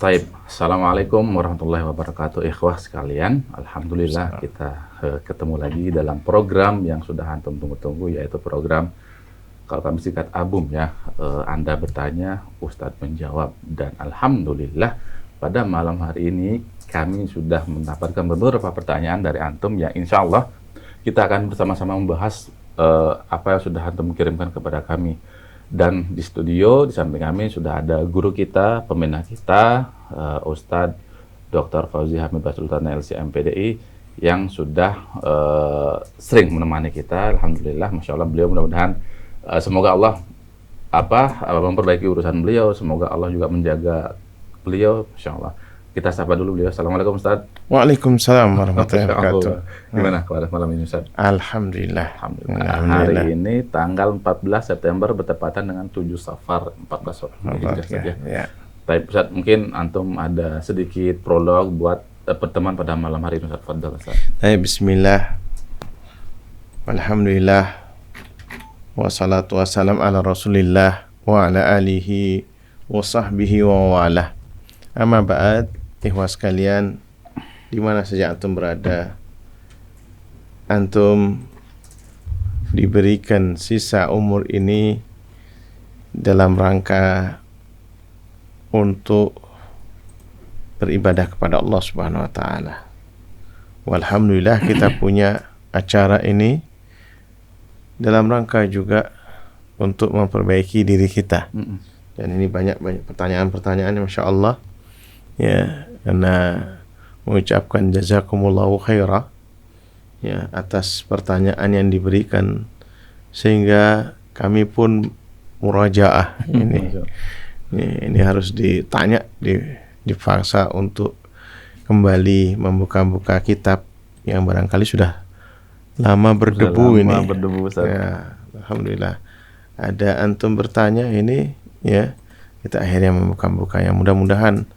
Taib. Assalamualaikum warahmatullahi wabarakatuh, ikhwah sekalian. Alhamdulillah kita ketemu lagi dalam program yang sudah antum tunggu-tunggu, yaitu program kalau kami singkat ABUM ya. Anda bertanya, Ustadz menjawab, dan alhamdulillah pada malam hari ini kami sudah mendapatkan beberapa pertanyaan dari antum yang insya Allah kita akan bersama-sama membahas apa yang sudah antum kirimkan kepada kami. Dan di studio di samping kami sudah ada guru kita, pembina kita, Ustadz Dr. Fauzi Hamid Basultan LC MPDI yang sudah sering menemani kita. Alhamdulillah, masya Allah beliau mudah-mudahan semoga Allah memperbaiki urusan beliau, semoga Allah juga menjaga beliau, masya Allah. Kita sapa dulu beliau. Assalamualaikum Ustaz. Waalaikumsalam warahmatullahi wabarakatuh. Gimana kabar malam ini Ustaz? Alhamdulillah. Hari ini tanggal 14 September bertepatan dengan 7 Safar 14 Hijriah saja. Ya. Tapi Ustaz, mungkin antum ada sedikit prolog buat pertemuan pada malam hari ini Ustaz. Fadhal Ustaz. Bismillah. Alhamdulillah. Wassalatu wassalam ala Rasulillah wa ala alihi wa sahbihi wa walah. Amma ba'd. Ikhwah sekalian, di mana saja antum berada, antum diberikan sisa umur ini dalam rangka untuk beribadah kepada Allah Subhanahu wa taala. Walhamdulillah kita punya acara ini dalam rangka juga untuk memperbaiki diri kita. Dan ini banyak pertanyaan-pertanyaan, Masya Allah. Ya, karena mengucapkan jazakumullahu khairah ya atas pertanyaan yang diberikan, sehingga kami pun murajaah ini harus ditanya, dipaksa untuk kembali membuka-buka kitab yang barangkali sudah lama berdebu ini. Ya, alhamdulillah ada antum bertanya ini ya, kita akhirnya membuka-buka, yang mudah-mudahan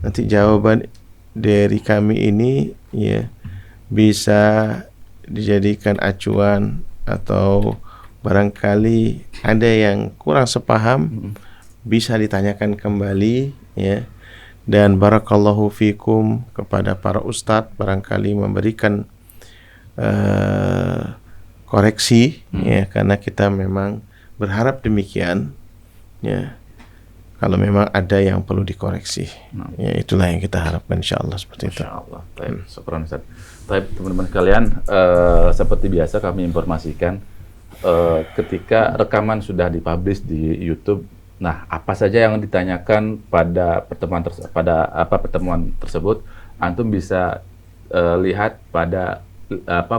nanti jawaban dari kami ini ya bisa dijadikan acuan, atau barangkali ada yang kurang sepaham bisa ditanyakan kembali ya. Dan barakallahu fikum kepada para ustadz, barangkali memberikan koreksi ya, karena kita memang berharap demikian ya. Kalau memang ada yang perlu dikoreksi, ya itulah yang kita harapkan, insyaallah seperti itu. Insyaallah. Baik, syukran Ustaz. Baik, teman-teman sekalian, seperti biasa kami informasikan ketika rekaman sudah dipublish di YouTube. Nah, apa saja yang ditanyakan pada pertemuan tersebut, antum bisa lihat pada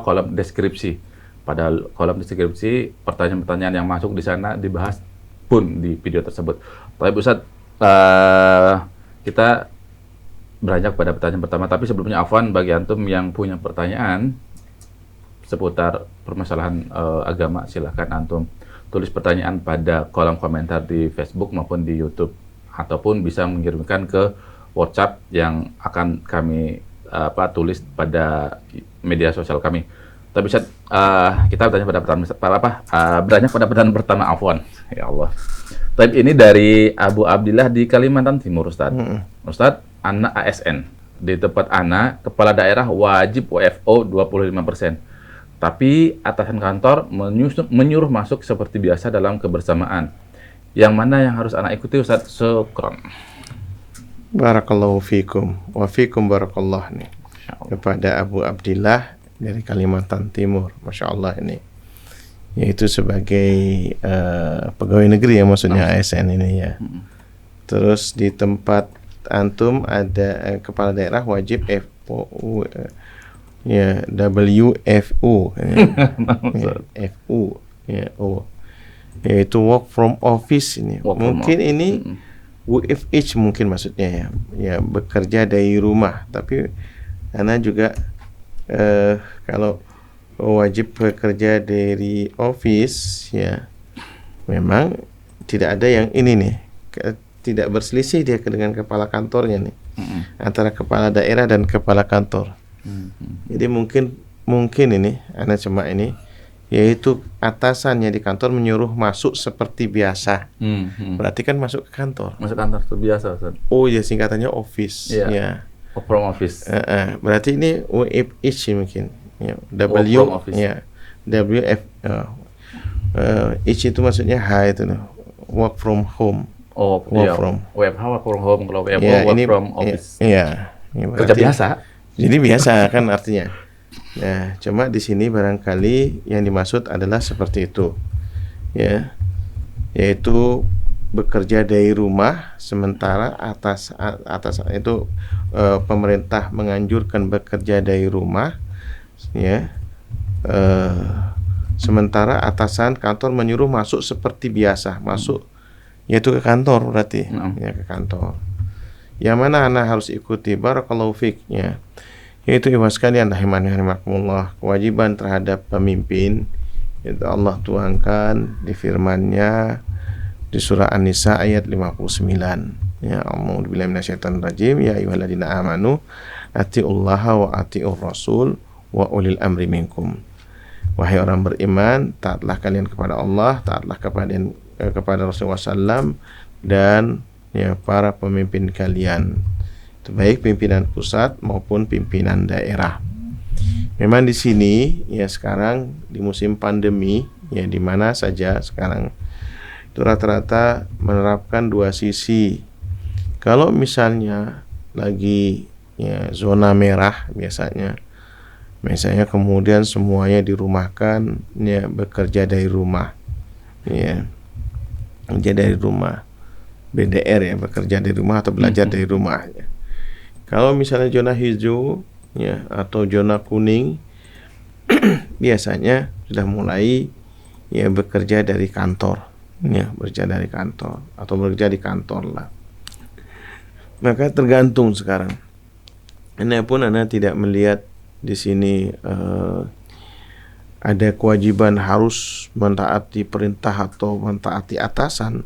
kolom deskripsi. Pada kolom deskripsi, pertanyaan-pertanyaan yang masuk di sana dibahas pun di video tersebut. Baik Ustaz, kita beranjak pada pertanyaan pertama, tapi sebelumnya afwan bagi antum yang punya pertanyaan seputar permasalahan agama, silakan antum tulis pertanyaan pada kolom komentar di Facebook maupun di YouTube, ataupun bisa mengirimkan ke WhatsApp yang akan kami tulis pada media sosial kami. Tapi Ustaz, kita bertanya pada pertanyaan pertama, afwan. Ya Allah. Tapi ini dari Abu Abdillah di Kalimantan Timur, Ustaz. Ustaz, anak ASN. Di tempat anak, kepala daerah wajib WFO 25%. Tapi atasan kantor menyuruh masuk seperti biasa dalam kebersamaan. Yang mana yang harus anak ikuti, Ustaz? Syukran. Barakallahu fikum. Wa fikum barakallah nih. Kepada Abu Abdillah dari Kalimantan Timur. Masya Allah ini. Yaitu sebagai pegawai negeri ya, maksudnya ASN ini ya. Terus di tempat antum ada kepala daerah wajib FO ya, WFO ya, FU ya, yaitu work from office ini. Mungkin ini WFH mungkin maksudnya ya bekerja dari rumah. Tapi karena juga kalau wajib bekerja dari office ya, memang tidak ada yang ini nih, tidak berselisih dia dengan kepala kantornya nih, antara kepala daerah dan kepala kantor. Jadi mungkin ini, Anda cuma ini yaitu atasannya di kantor menyuruh masuk seperti biasa. Berarti kan masuk ke kantor. Masuk kantor itu biasa, Ustaz. Oh ya, singkatannya office. Iya. Ya. Work from office. Berarti ini WFH mungkin. Ya. Work W. from office. Ya. WF. H itu maksudnya H itu. Work from home. Oh, Work iya. from. WFH work from home, kalau WFO Ya, work ini from office. Iya. Ya, Kerja biasa. Jadi biasa kan artinya. Nah, cuma di sini barangkali yang dimaksud adalah seperti itu. Ya. Yaitu bekerja dari rumah, sementara atas itu pemerintah menganjurkan bekerja dari rumah, ya. Sementara atasan kantor menyuruh masuk seperti biasa, masuk yaitu ke kantor berarti, ya ke kantor. Yang mana anak harus ikuti, barakallahu fik, ya. Yaitu ibu sekalian rahimakumullah, kewajiban terhadap pemimpin itu Allah tuangkan di firman-Nya di surah An-Nisa ayat 59. Ya, a'udzubillahi minasyaitonir rajim, ya ayyuhalladzina amanu atiullaha wa atiur rasul wa ulil amri minkum. Wahai orang beriman, taatlah kalian kepada Allah, taatlah kepada Rasulullah SAW dan ya para pemimpin kalian, baik pimpinan pusat maupun pimpinan daerah. Memang di sini ya sekarang di musim pandemi ya di mana saja sekarang itu rata-rata menerapkan dua sisi. Kalau misalnya lagi ya zona merah misalnya kemudian semuanya dirumahkan, ya bekerja dari rumah, ya bekerja dari rumah, BDR ya, bekerja dari rumah atau belajar dari rumah. Ya. Kalau misalnya zona hijau, ya atau zona kuning, biasanya sudah mulai ya bekerja dari kantor, ya bekerja dari kantor atau bekerja di kantor lah. Maka tergantung sekarang. Anda pun Anda tidak melihat di sini ada kewajiban harus mentaati perintah atau mentaati atasan,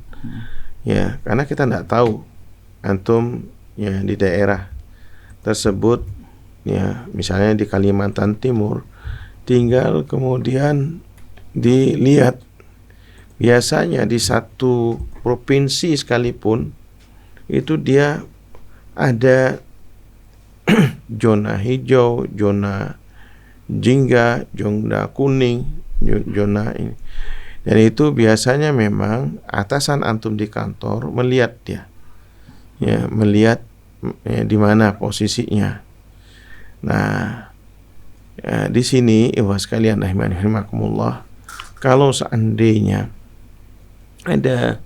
ya karena kita tidak tahu antum ya di daerah tersebut, ya misalnya di Kalimantan Timur, tinggal kemudian dilihat biasanya di satu provinsi sekalipun itu dia ada zona hijau, zona jingga, zona kuning, zona ini. Dan itu biasanya memang atasan antum di kantor melihat dia, ya melihat ya, di mana posisinya. Nah, ya, di sini ibu sekalian rahimakumullah, kalau seandainya ada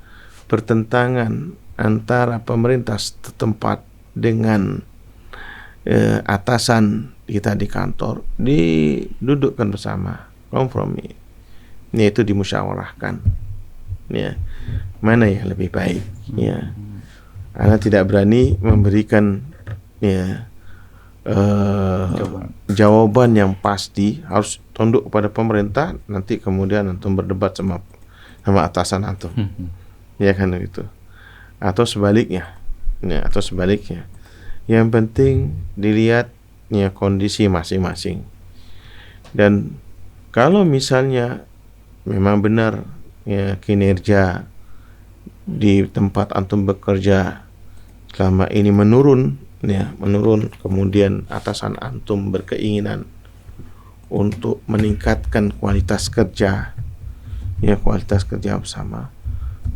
pertentangan antara pemerintah setempat dengan atasan kita di kantor, didudukkan bersama, kompromi, yaitu dimusyawarahkan, ya mana yang lebih baik, ya. Anda tidak berani memberikan ya jawaban yang pasti, harus tunduk kepada pemerintah, nanti kemudian antum berdebat sama atasan antum, ya kan itu, atau sebaliknya, ya atau sebaliknya. Yang penting dilihat ya kondisi masing-masing. Dan kalau misalnya memang benar ya kinerja di tempat antum bekerja selama ini menurun, kemudian atasan antum berkeinginan untuk meningkatkan kualitas kerja bersama,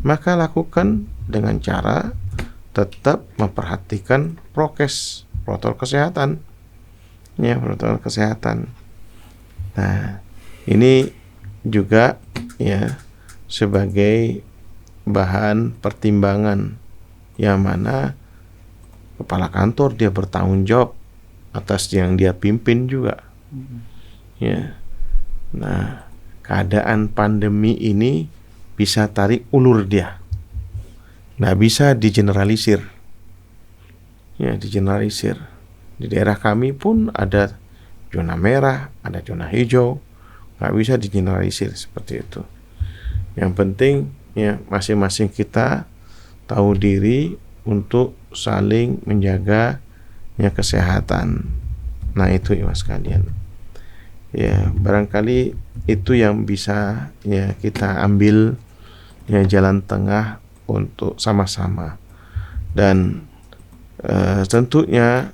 maka lakukan dengan cara tetap memperhatikan protokol kesehatan, ya protokol kesehatan. Nah, ini juga ya sebagai bahan pertimbangan, yang mana kepala kantor dia bertanggung jawab atas yang dia pimpin juga, ya. Nah, keadaan pandemi ini bisa tarik ulur dia. Nggak bisa digeneralisir, ya digeneralisir. Di daerah kami pun ada zona merah, ada zona hijau, nggak bisa digeneralisir seperti itu. Yang penting ya masing-masing kita tahu diri untuk saling menjaga ya kesehatan. Nah itu ya mas kalian. Ya, barangkali itu yang bisa ya kita ambil ya jalan tengah untuk sama-sama. Dan tentunya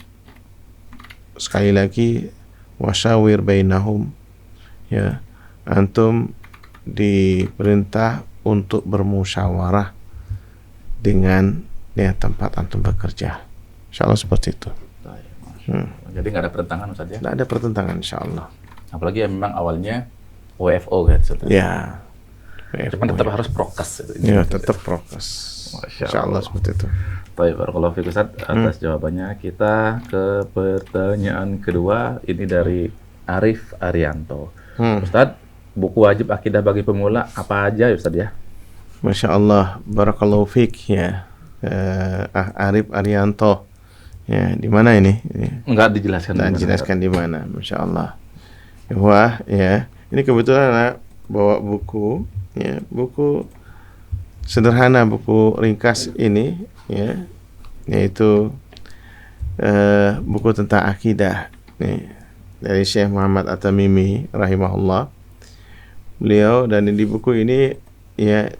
sekali lagi wasyawir bainahum, ya, antum diperintah untuk bermusyawarah dengan ya tempat antum bekerja. Insyaallah seperti itu. Jadi nggak ada pertentangan Ustaz ya? Tidak ada pertentangan insyaallah. Apalagi yang memang awalnya WFO kan Ustaz. Ya. Cuman tetap harus prokes itu. Ya, tetap prokes. Allah. Insyaallah seperti itu. Baik, barakallahu fiik Ustaz atas jawabannya. Kita ke pertanyaan kedua, ini dari Arif Arianto. Ustaz, buku wajib akidah bagi pemula apa aja Ustaz ya? Masya Allah, barakallahu fiik ya. Arif Arianto. Ya, di mana ini? Enggak dijelaskan. Enggak dijelaskan di mana. Masya Allah. Wah, ya. Ini kebetulan anak bawa buku, ya, buku sederhana, buku ringkas ini, ya, yaitu buku tentang akidah, nih, dari Syekh Muhammad At-Tamimi rahimahullah. Beliau, dan di buku ini ya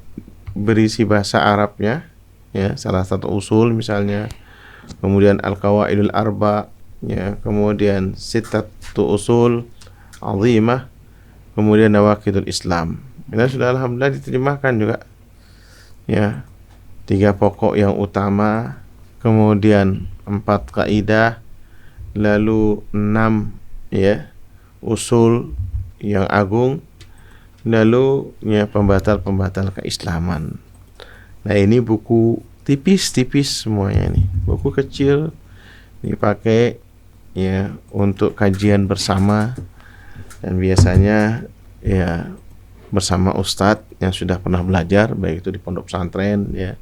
berisi bahasa Arabnya, ya, salah satu usul misalnya, kemudian Al-Qawaidul Arba, ya, kemudian Sittatu Usul Azimah, kemudian Nawaqidul Islam. Ini sudah alhamdulillah diterjemahkan juga. Ya, 3 pokok yang utama, kemudian 4 kaidah, lalu 6 ya usul yang agung, lalu ya pembatal-pembatal keislaman. Nah, ini buku tipis-tipis semuanya nih, buku kecil dipakai ya untuk kajian bersama, dan biasanya ya bersama ustadz yang sudah pernah belajar, baik itu di pondok pesantren ya,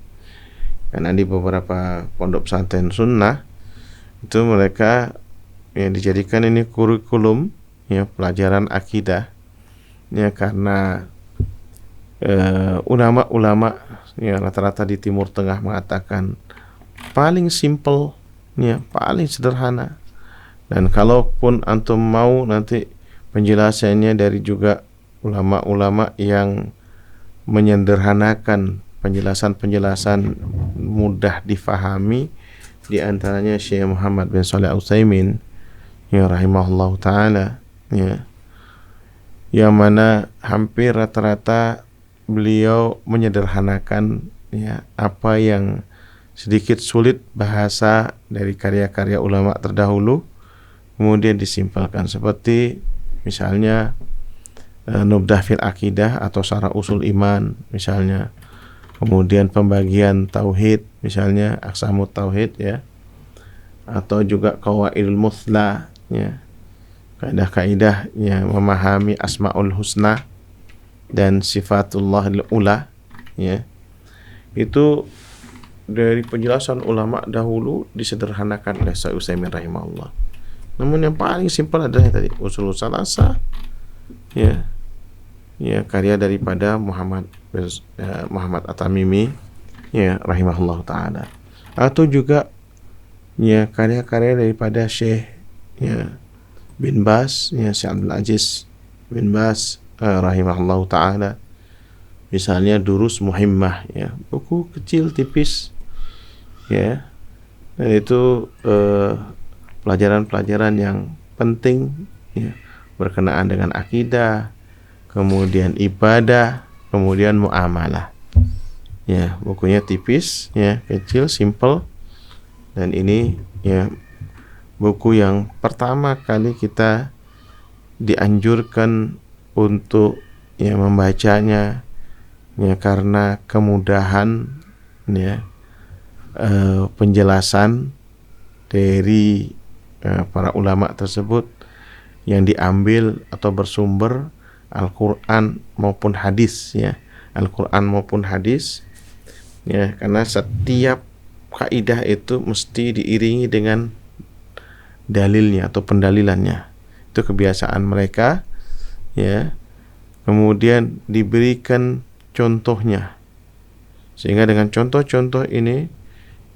karena di beberapa pondok pesantren sunnah itu mereka ya dijadikan ini kurikulum ya pelajaran akidah ya, karena ulama-ulama ya rata-rata di Timur Tengah mengatakan paling simple ya, paling sederhana. Dan kalaupun antum mau nanti penjelasannya dari juga ulama-ulama yang menyederhanakan penjelasan-penjelasan mudah difahami, di antaranya Syekh Muhammad bin Shalih Al-Utsaimin ya rahimahullah taala, ya, yang mana hampir rata-rata beliau menyederhanakan ya apa yang sedikit sulit bahasa dari karya-karya ulama terdahulu, kemudian disimpelkan, seperti misalnya Nubdah fil Aqidah atau Syarah Usul Iman misalnya, kemudian pembagian tauhid misalnya Aqsamut Tauhid ya, atau juga Qawaidul Muthla ya, kaidah-kaidah yang memahami Asmaul Husna dan Sifatullahil Ula ya. Itu dari penjelasan ulama dahulu disederhanakan oleh Syekh Utsaimin rahimahullah. Namun yang paling simpel adalah tadi Ushul Tsalatsa ya. Ya, karya daripada Muhammad At-Tamimi ya rahimahullah taala. Atau juga ya karya-karya daripada Syekh ya bin Baz ya, Syekh Abdul Aziz bin Baz rahimahullah taala, misalnya Durus Muhimmah ya, buku kecil tipis ya, dan itu pelajaran-pelajaran yang penting ya, berkenaan dengan akidah, kemudian ibadah, kemudian muamalah ya. Bukunya tipis ya, kecil, simple, dan ini ya buku yang pertama kali kita dianjurkan untuk ya membacanya ya, karena kemudahan ya penjelasan dari para ulama tersebut yang diambil atau bersumber Al-Quran maupun hadis ya, Al-Quran maupun hadis ya, karena setiap kaidah itu mesti diiringi dengan dalilnya atau pendalilannya. Itu kebiasaan mereka ya, kemudian diberikan contohnya, sehingga dengan contoh-contoh ini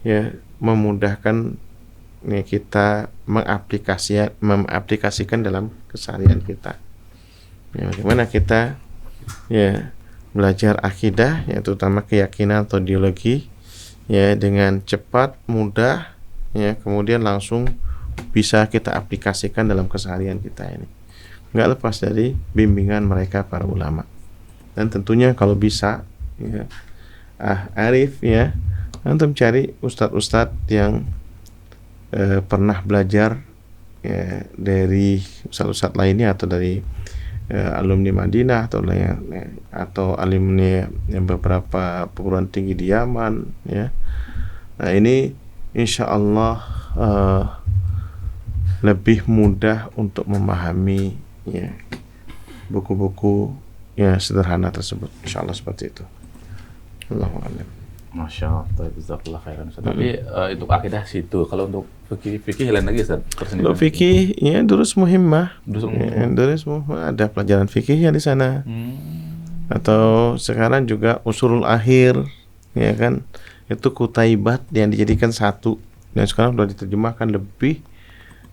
ya memudahkan ya, kita mengaplikasikan dalam keseharian kita. Ya, bagaimana kita ya belajar akidah, ya terutama keyakinan atau ideologi, ya dengan cepat, mudah, ya kemudian langsung bisa kita aplikasikan dalam keseharian kita ini. Nggak lepas dari bimbingan mereka para ulama. Dan tentunya kalau bisa, ya, arif ya, antum cari ustadz-ustadz yang pernah belajar ya, dari ustadz-ustadz lainnya atau dari alumni Madinah atau alumni yang beberapa perguruan tinggi di Yaman ya. Nah ini insya Allah lebih mudah untuk memahami ya buku-buku ya sederhana tersebut, insya Allah seperti itu. Allahu a'lam. Masya Allah, jazakallah khairan Ustaz. Tapi untuk akidah situ, kalau untuk fikih lain lagi Ustaz. Untuk fikih ya durus muhimmah. Durus muhimmah ada pelajaran fikihnya di sana. Atau sekarang juga usulul akhir ya kan. Itu kutaibat yang dijadikan satu. Dan sekarang sudah diterjemahkan lebih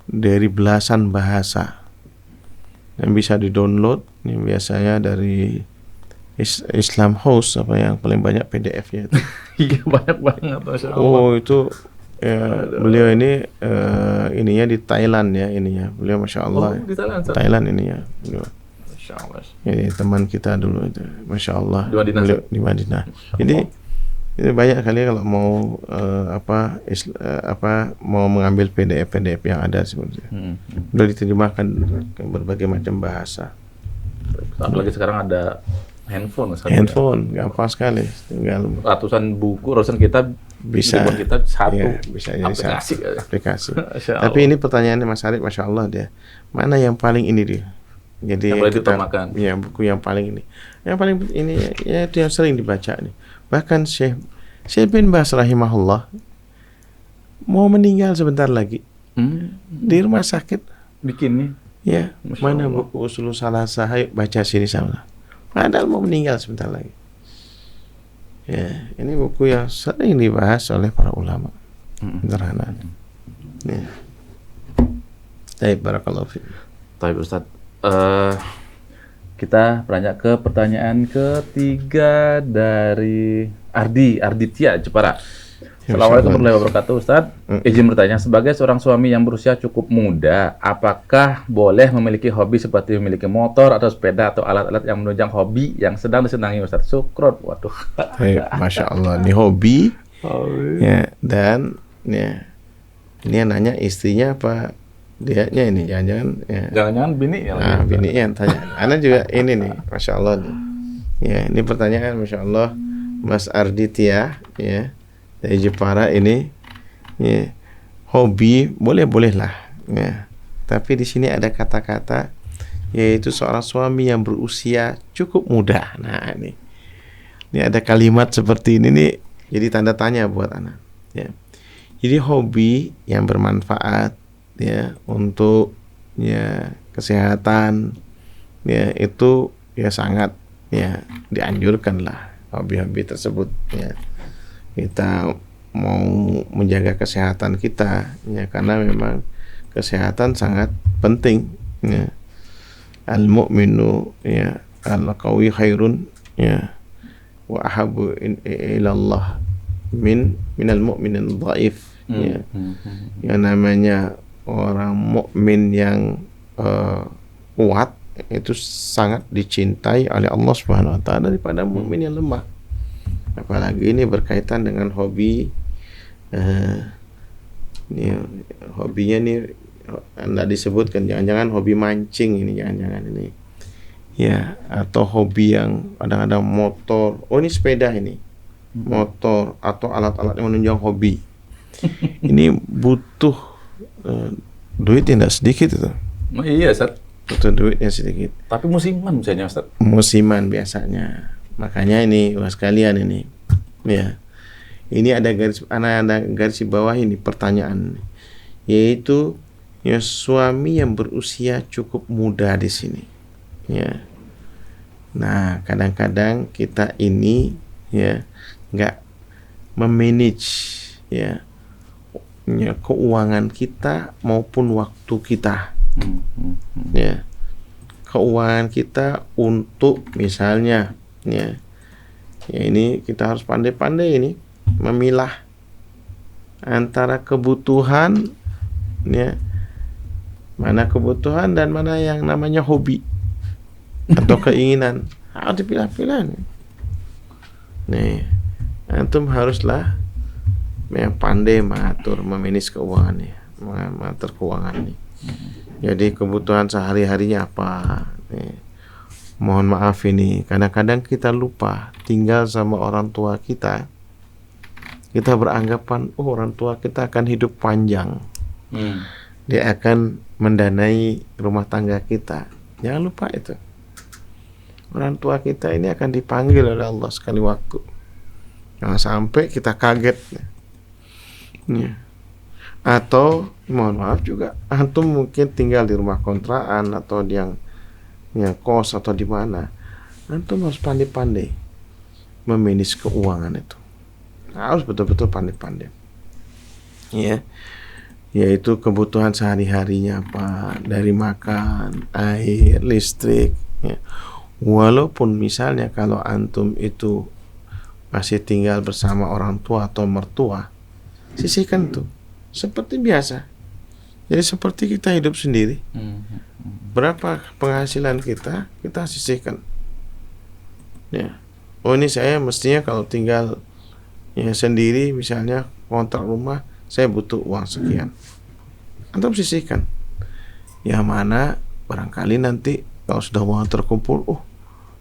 dari belasan bahasa. Yang bisa di-download yang biasanya dari Islam House apa yang paling banyak PDF-nya itu. Iya banyak banget Masya Allah. Oh itu ya, beliau ini ininya di Thailand ya ininya. Beliau Masya Allah. Di Thailand, Thailand ininya. Masya Allah. Ini teman kita dulu itu. Masya Allah. Di Madinah. Beliau di Madinah. Jadi ini banyak kali kalau mau mau mengambil PDF yang ada sebenarnya. Sudah diterjemahkan ke berbagai macam bahasa. Apalagi sekarang ada handphone, gampang sekali. Tinggal ratusan buku, ratusan kitab bisa kita satu ya, bisa jadi aplikasi. Tapi ini pertanyaannya Mas Arif, Masya Allah dia. Mana yang paling ini dia? Jadi yang kita makan. Ya buku yang paling ini. Yang paling ini ya itu yang sering dibaca nih. Bahkan Syekh bin Baz rahimahullah mau meninggal sebentar lagi. Di rumah sakit bikin nih. Ya, mana buku Usulul Salasah, ayo baca sini sama. Padahal mau meninggal sebentar lagi. Ya, ini buku yang sering dibahas oleh para ulama. Sederhana. Ya. Baik, barakallahu fiik. Baik Ustaz. Kita beranjak ke pertanyaan ketiga dari Arditya Jepara. Assalamualaikum warahmatullahi wabarakatuh Ustaz. Izin bertanya, sebagai seorang suami yang berusia cukup muda, apakah boleh memiliki hobi seperti memiliki motor atau sepeda atau alat-alat yang menunjang hobi yang sedang disenangi Ustaz? Syukron. Waduh. Masya Allah, ini hobi. Ya, dan ya, ini yang nanya istrinya apa dianya ini? Jangan-jangan bini ya. Bini yang tanya. Ana juga ini nih, Masya Allah nih. Ya, ini pertanyaan Masya Allah Mas Arditya ya. Dari Jepara ini ya, hobi boleh lah ya. Tapi di sini ada kata-kata yaitu seorang suami yang berusia cukup muda. Nah ini ada kalimat seperti ini nih, jadi tanda tanya buat anak ya. Jadi hobi yang bermanfaat ya untuk ya kesehatan ya itu ya sangat ya dianjurkan lah hobi-hobi tersebut ya. Kita mau menjaga kesehatan kita ya, karena memang kesehatan sangat penting ya. Al mu'minu ya al-qawi khairun ya wa ahabu ilallah minal mu'minin dhaif ya. Yang namanya orang mukmin yang kuat itu sangat dicintai oleh Allah Subhanahu wa taala daripada mukmin yang lemah. Apalagi ini berkaitan dengan hobi hobinya nih Anda disebutkan jangan-jangan hobi mancing ini, jangan-jangan ini ya, atau hobi yang kadang-kadang motor, ini sepeda ini motor atau alat-alat yang menunjang hobi. Ini butuh duit yang tidak sedikit itu. Iya Ustaz, butuh duit yang sedikit, tapi musiman misalnya Ustaz. Musiman biasanya. Makanya ini was kalian ini ya. Ini ada garis di bawah ini pertanyaan, yaitu ya suami yang berusia cukup muda di sini ya. Nah, kadang-kadang kita ini ya nggak memanage ya keuangan kita maupun waktu kita ya. keuangan kita untuk misalnya ya ini kita harus pandai-pandai ini memilah antara kebutuhan ya, mana kebutuhan dan mana yang namanya hobi atau keinginan, harus dipilah-pilah nih. Antum haruslah yang pandai mengatur, memanage keuangannya, mengatur keuangan nih. Jadi kebutuhan sehari-harinya apa nih. Mohon maaf ini, kadang-kadang kita lupa tinggal sama orang tua kita. Kita beranggapan, oh orang tua kita akan hidup panjang. Dia akan mendanai rumah tangga kita. Jangan lupa itu. Orang tua kita ini akan dipanggil oleh Allah sekali waktu. Jangan sampai kita kaget. Ya. Atau mohon maaf juga, antum mungkin tinggal di rumah kontrakan atau yang kos atau di mana, antum harus pandai-pandai memanage keuangan itu. Harus betul-betul pandai-pandai. Ya, yaitu kebutuhan sehari-harinya apa, dari makan, air, listrik. Ya. Walaupun misalnya kalau antum itu masih tinggal bersama orang tua atau mertua, sisihkan tuh seperti biasa. Jadi seperti kita hidup sendiri. Berapa penghasilan kita sisihkan. Ya. Oh ini saya mestinya kalau tinggal ya sendiri, misalnya kontrak rumah, saya butuh uang sekian. Antum sisihkan. Yang mana barangkali nanti kalau sudah uang terkumpul, oh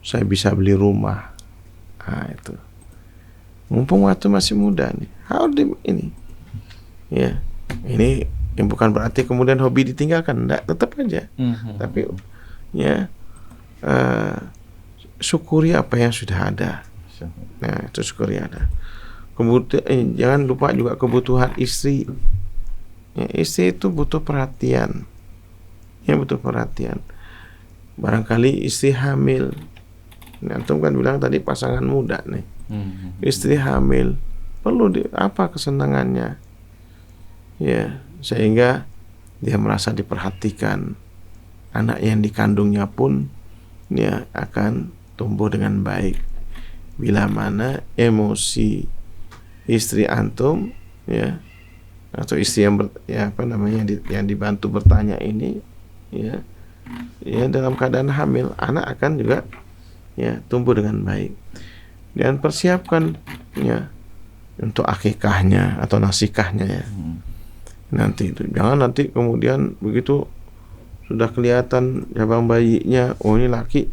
saya bisa beli rumah. Nah itu. Mumpung waktu masih muda nih, harus ini. Ya, ini yang bukan berarti kemudian hobi ditinggalkan, enggak, tetap aja. Tapi ya syukuri apa yang sudah ada. Nah, itu syukuri ada. Kemudian jangan lupa juga kebutuhan istri. Ya, istri itu butuh perhatian. Ya, butuh perhatian. Barangkali istri hamil. Nah, antum kan bilang tadi pasangan muda nih. Istri hamil, perlu apa kesenangannya? Ya, sehingga dia merasa diperhatikan. Anak yang dikandungnya pun dia akan tumbuh dengan baik. Bila mana emosi istri antum ya, atau istri yang yang dibantu bertanya ini ya dalam keadaan hamil, anak akan juga ya tumbuh dengan baik. Dan persiapkan ya untuk akikahnya atau nasikahnya ya. Nanti itu jangan nanti kemudian begitu sudah kelihatan cabang bayinya, oh ini laki,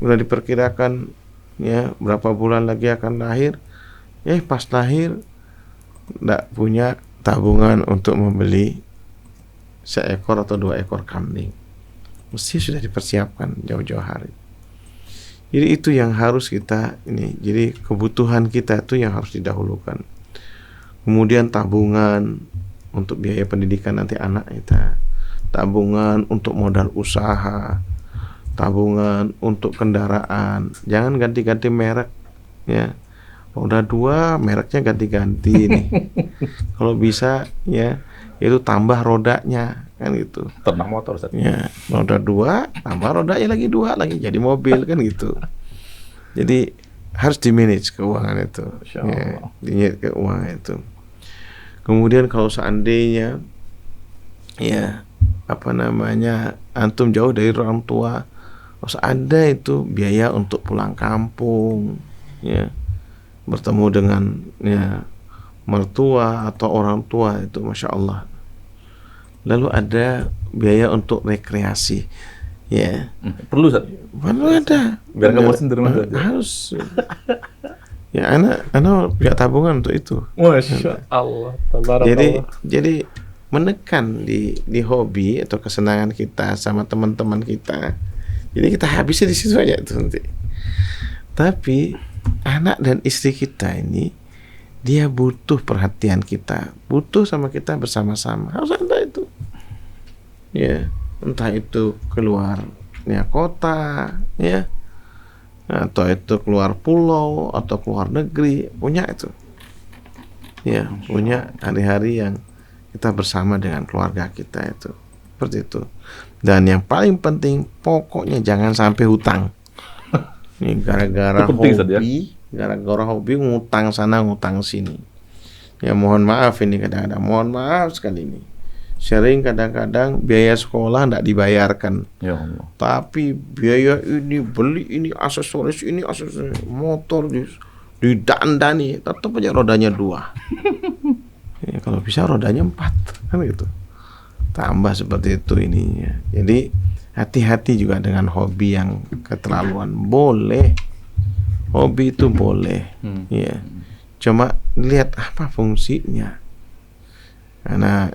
udah diperkirakan ya berapa bulan lagi akan lahir, pas lahir tidak punya tabungan untuk membeli seekor atau 2 ekor kambing. Mesti sudah dipersiapkan jauh-jauh hari. Jadi itu yang harus kita ini. Jadi kebutuhan kita itu yang harus didahulukan. Kemudian tabungan untuk biaya pendidikan nanti anak kita, tabungan untuk modal usaha, tabungan untuk kendaraan. Jangan ganti-ganti merek ya. Roda 2 mereknya ganti-ganti nih. Kalau bisa ya itu tambah rodanya kan gitu. Ternak motor Ustaz. Ya, roda 2 tambah rodanya lagi 2 lagi jadi mobil kan gitu. Jadi harus di-manage keuangan itu. Ya, di-manage keuangan itu. Kemudian kalau seandainya ya antum jauh dari orang tua, harus ada itu biaya untuk pulang kampung ya, bertemu dengan ya mertua atau orang tua itu, masya Allah. Lalu ada biaya untuk rekreasi ya, perlu Ustaz? Perlu ada, biar nggak bosan di rumah saja. Harus ya, anak punya tabungan untuk itu. Masya Allah. Jadi menekan di hobi atau kesenangan kita sama teman-teman kita. Jadi kita habisnya di situ aja itu nanti. Tapi anak dan istri kita ini dia butuh perhatian kita, butuh sama kita bersama-sama. Harus ada itu. Ya, entah itu keluar ya kota, ya, atau itu keluar pulau atau keluar negeri, punya itu. Ya, punya hari-hari yang kita bersama dengan keluarga kita itu. Seperti itu. Dan yang paling penting, pokoknya jangan sampai hutang. Ini gara-gara Itu penting, Ustaz, ya? gara-gara hobi ngutang sana ngutang sini. Ya mohon maaf ini kadang-kadang, mohon maaf sekali ini. Sering kadang-kadang biaya sekolah tidak dibayarkan. Ya Allah. Tapi biaya ini, beli ini, aksesoris, motor didandani, tetap aja rodanya 2. Ya, kalau bisa rodanya 4, kan gitu. Tambah seperti itu ininya. Jadi hati-hati juga dengan hobi yang keterlaluan. Boleh, hobi itu boleh, ya. Cuma lihat apa fungsinya. Karena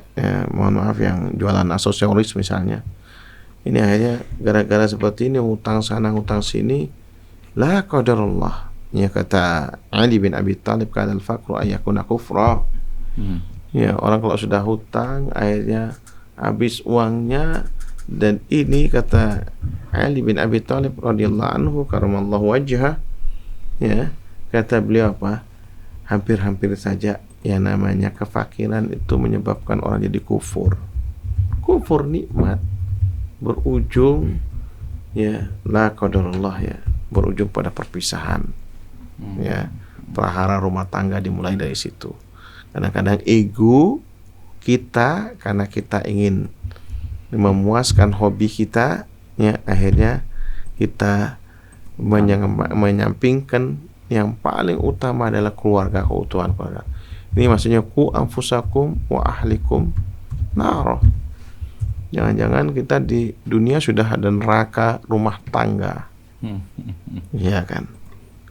mohon maaf yang jualan aksesoris misalnya, ini akhirnya gara-gara seperti ini, utang sana utang sini, la qadarullah. Ya kata Ali bin Abi Thalib, kana al-faqru ayyakuna kufra. Ya, orang kalau sudah hutang akhirnya habis uangnya. Dan ini kata Ali bin Abi Thalib radhiyallahu anhu karamallahu wajhah, ya, kata beliau apa? Hampir-hampir saja yang namanya kefakiran itu menyebabkan orang jadi kufur. Kufur nikmat berujung, ya, la qadarullah, ya, berujung pada perpisahan. Ya, prahara rumah tangga dimulai dari situ. Kadang-kadang ego kita, karena kita ingin memuaskan hobi kita, ya, akhirnya kita menyampingkan yang paling utama adalah keluarga, keutuhan keluarga. Ini maksudnya ku anfusakum wa ahlikum nar. Jangan-jangan kita di dunia sudah ada neraka rumah tangga. Iya kan?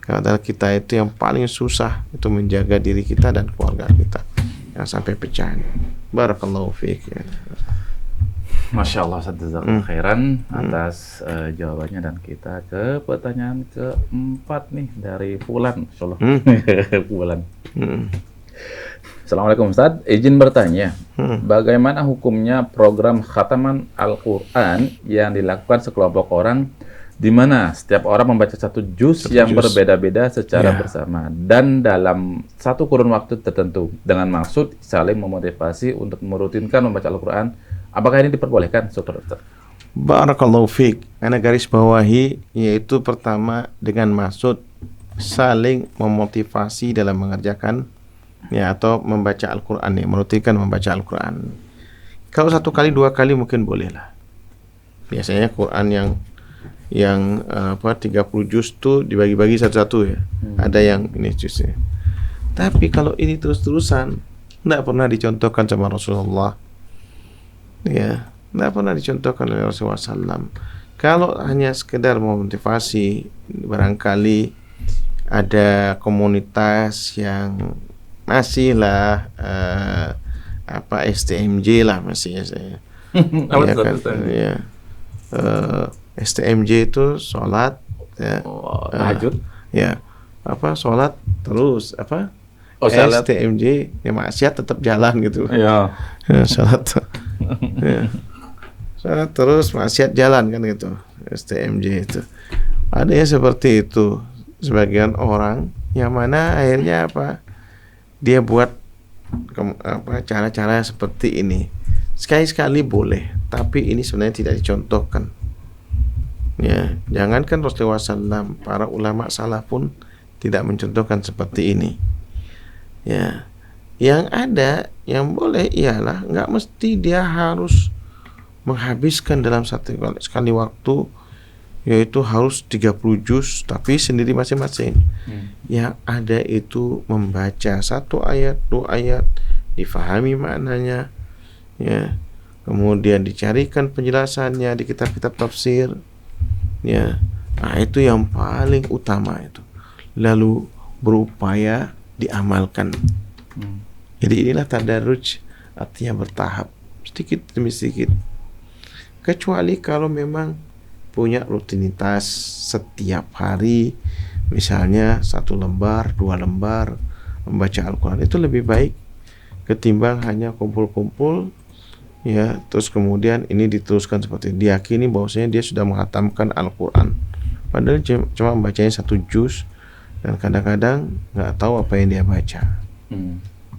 Karena kita itu yang paling susah itu menjaga diri kita dan keluarga kita, yang sampai pecah. Barakallahu fiik, ya. Masya Allah, Ustaz, jazakallahu khairan atas jawabannya. Dan kita ke pertanyaan keempat nih dari Fulan. Masya Allah. Fulan. Assalamualaikum Ustaz, izin bertanya, bagaimana hukumnya program khataman Al-Quran yang dilakukan sekelompok orang, di mana setiap orang membaca satu juz yang berbeda-beda secara bersama dan dalam satu kurun waktu tertentu, dengan maksud saling memotivasi untuk merutinkan membaca Al-Quran. Apakah ini diperbolehkan, Saudara? Barakallahu fiik. Ana garis bawahi, yaitu pertama dengan maksud saling memotivasi dalam mengerjakan, ya, atau membaca Al-Quran, ya, merutinkan membaca Al-Quran. Kalau 1 kali 2 kali mungkin boleh lah. Biasanya Quran yang 30 juz tuh dibagi-bagi satu-satu, ya. Ada yang ini juznya. Tapi kalau ini terus-terusan, tidak pernah dicontohkan sama Rasulullah. Ya, tidak pernah dicontohkan oleh Rasulullah SAW. Kalau hanya sekedar memotivasi, barangkali ada komunitas yang masih lah STMJ lah masih, ya, saya. Ya kan, ya. STMJ itu sholat, ya, tahajud, ya, sholat terus salat. STMJ, ya, maksiat tetap jalan gitu. Ya. Sholat, ya, sholat terus maksiat jalan kan gitu. STMJ itu ada yang seperti itu, sebagian orang yang mana akhirnya dia buat cara-cara seperti ini. Sekali-sekali boleh, tapi ini sebenarnya tidak dicontohkan. Ya, jangankan Rasulullah SAW, para ulama salaf pun tidak mencontohkan seperti ini. Ya, yang ada, yang boleh ialah nggak mesti dia harus menghabiskan dalam sekali waktu, yaitu harus 30 juz tapi sendiri masing-masing. Yang ada itu membaca 1 ayat, 2 ayat, difahami maknanya, ya, kemudian dicarikan penjelasannya di kitab-kitab tafsir, ya. Nah, itu yang paling utama itu. Lalu berupaya diamalkan. Jadi inilah tadarruj, artinya bertahap, sedikit demi sedikit. Kecuali kalau memang punya rutinitas setiap hari, misalnya 1 lembar, 2 lembar membaca Al-Quran, itu lebih baik ketimbang hanya kumpul-kumpul, ya, terus kemudian ini diteruskan seperti diyakini bahwasanya dia sudah menghatamkan Al-Quran, padahal cuma membacanya 1 juz dan kadang-kadang nggak tahu apa yang dia baca.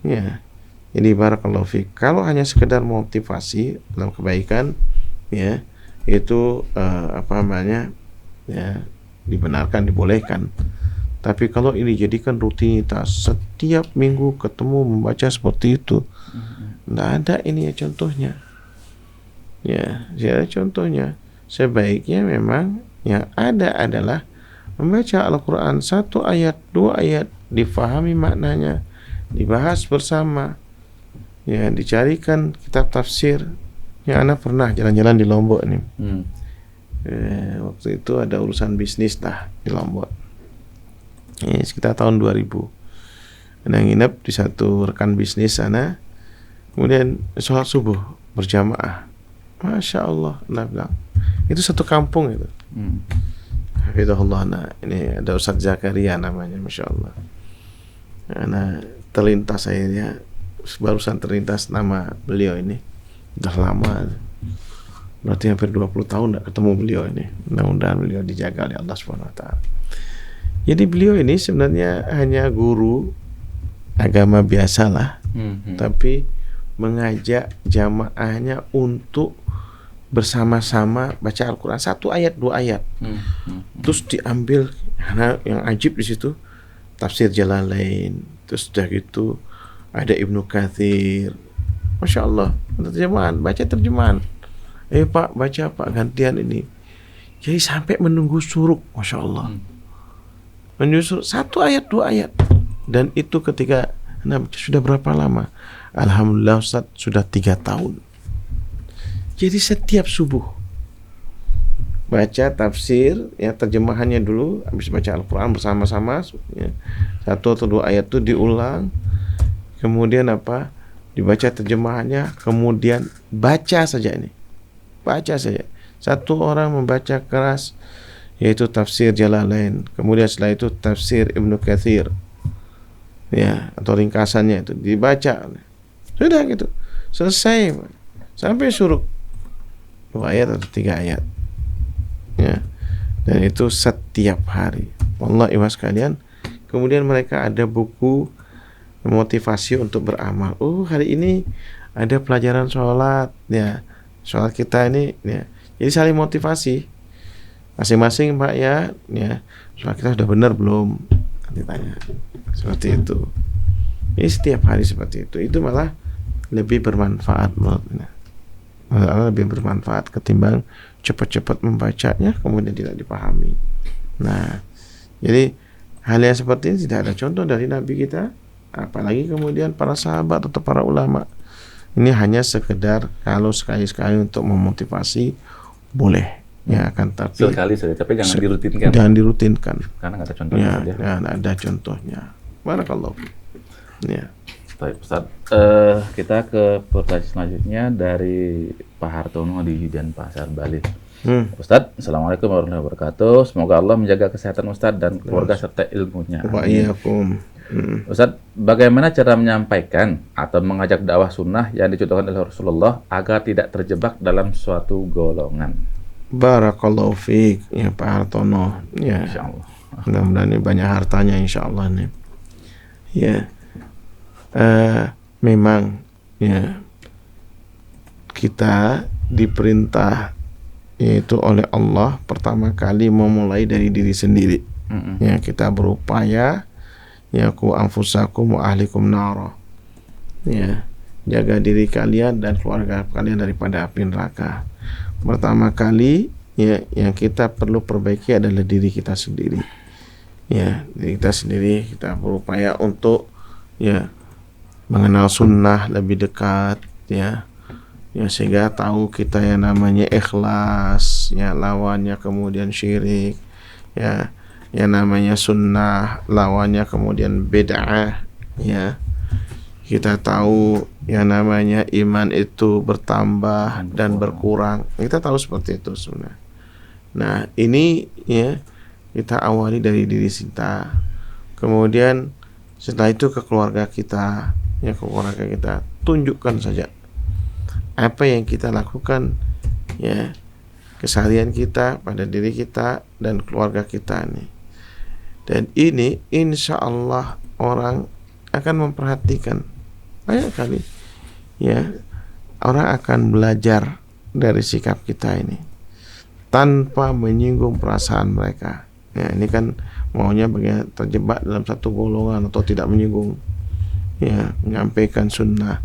Ya, jadi barakallahu fiik. Kalau hanya sekedar motivasi dalam kebaikan, ya, itu apa namanya ya, dibenarkan, dibolehkan. Tapi kalau ini jadikan rutinitas, setiap minggu ketemu membaca seperti itu, nggak ada ini ya contohnya. Ya, tidak ada contohnya. Sebaiknya memang yang ada adalah membaca Al-Quran 1 ayat, 2 ayat, difahami maknanya, dibahas bersama, ya, dicarikan kitab tafsir. Yang anak pernah jalan-jalan di Lombok nih. Waktu itu ada urusan bisnis dah di Lombok. Ini sekitar tahun 2000. Anak nginep di satu rekan bisnis sana. Kemudian sholat subuh berjamaah. Masya Allah, anak bilang itu satu kampung itu. Hafizahullah. Nah, ini ada Ustaz Zakaria namanya, Masya Allah. Nah, terlintas akhirnya, barusan terlintas nama beliau ini. Udah lama, berarti hampir 20 tahun tidak ketemu beliau ini. Mudah-mudahan beliau dijaga oleh Allah SWT. Jadi beliau ini sebenarnya hanya guru agama biasa lah, tapi mengajak jamaahnya untuk bersama-sama baca Al-Quran 1 ayat, 2 ayat. Terus diambil, karena yang ajib di situ tafsir Jalalain, terus sudah gitu ada Ibnu Katsir. Masya Allah, terjemahan, baca terjemahan. Pak, baca Pak, gantian ini. Jadi sampai menunggu suruk, Masya Allah. Menunggu suruk 1 ayat, 2 ayat. Dan itu ketika, nah, sudah berapa lama? Alhamdulillah Ustaz, sudah 3 tahun. Jadi setiap subuh baca tafsir, ya, terjemahannya dulu, habis baca Al-Quran bersama-sama, ya, 1 atau 2 ayat itu diulang, kemudian apa? Dibaca terjemahannya, kemudian baca saja ini. Baca saja. Satu orang membaca keras, yaitu tafsir Jalalain. Kemudian setelah itu tafsir Ibnu Katsir. Ya, atau ringkasannya itu dibaca. Sudah gitu. Selesai. Sampai suruk. 2 ayat atau 3 ayat. Ya. Dan itu setiap hari. Wallahi wa sekalian. Kemudian mereka ada buku motivasi untuk beramal. Oh, hari ini ada pelajaran sholat, ya. Sholat kita ini, ya. Jadi saling motivasi. Masing-masing Pak, ya, sholat kita sudah benar belum? Ditanya. Seperti itu. Ini setiap hari seperti itu. Itu malah lebih bermanfaat menurutnya. Malah lebih bermanfaat ketimbang cepat-cepat membacanya kemudian tidak dipahami. Nah, jadi hal yang seperti ini tidak ada contoh dari Nabi kita, apalagi kemudian para sahabat atau para ulama. Ini hanya sekedar kalau sekali-sekali untuk memotivasi boleh, ya, kan, tapi sekali saja, tapi jangan dirutinkan. Jangan dirutinkan. Karena nggak ada contohnya. Ya, ada contohnya. Barakallahu. Ya. Baik, Ustaz. Kita ke pertanyaan selanjutnya dari Pak Hartono di Denpasar, Bali. Ustaz, Assalamualaikum warahmatullahi wabarakatuh. Semoga Allah menjaga kesehatan Ustaz dan keluarga serta ilmunya. Wa'iyyakum. Ustaz, bagaimana cara menyampaikan atau mengajak dakwah sunnah yang dicontohkan oleh Rasulullah agar tidak terjebak dalam suatu golongan? Barakallahu fiik, ya Pak Hartono. Ya, Insyaallah. Mudah-mudahan ini banyak hartanya insyaallah nih. Ya. Memang, ya, kita diperintah yaitu oleh Allah pertama kali memulai dari diri sendiri. Ya, kita berupaya, ya, ku anfusakum wa ahlikum nara. Ya, jaga diri kalian dan keluarga kalian daripada api neraka. Pertama kali, ya, yang kita perlu perbaiki adalah diri kita sendiri. Ya, diri kita sendiri, kita berupaya untuk, ya, mengenal sunnah lebih dekat, ya, sehingga tahu kita yang namanya ikhlas, ya, lawannya kemudian syirik, ya, yang namanya sunnah lawannya kemudian bid'ah, ya, kita tahu yang namanya iman itu bertambah dan berkurang, kita tahu seperti itu sebenarnya. Nah, ini, ya, kita awali dari diri kita, kemudian setelah itu ke keluarga kita. Ya, ke keluarga kita, tunjukkan saja apa yang kita lakukan, ya, keseharian kita pada diri kita dan keluarga kita nih. Dan ini insya Allah orang akan memperhatikan banyak kali, ya, orang akan belajar dari sikap kita ini. tanpa menyinggung perasaan mereka. Ya, ini kan maunya bagaimana terjebak dalam satu golongan atau tidak menyinggung, ya, menyampaikan sunnah.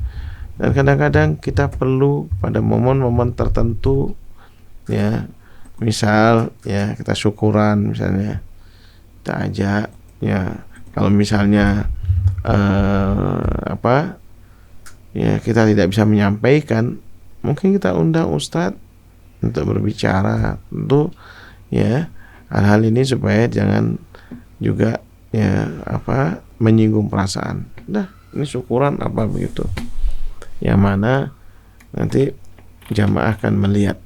Dan kadang-kadang kita perlu pada momen-momen tertentu, ya, misal ya kita syukuran misalnya, kita ajak, ya, kalau misalnya ya kita tidak bisa menyampaikan, mungkin kita undang ustadz untuk berbicara, tentu ya hal-hal ini supaya jangan juga ya menyinggung perasaan. Dah, ini syukuran apa begitu, yang mana nanti jamaah akan melihat,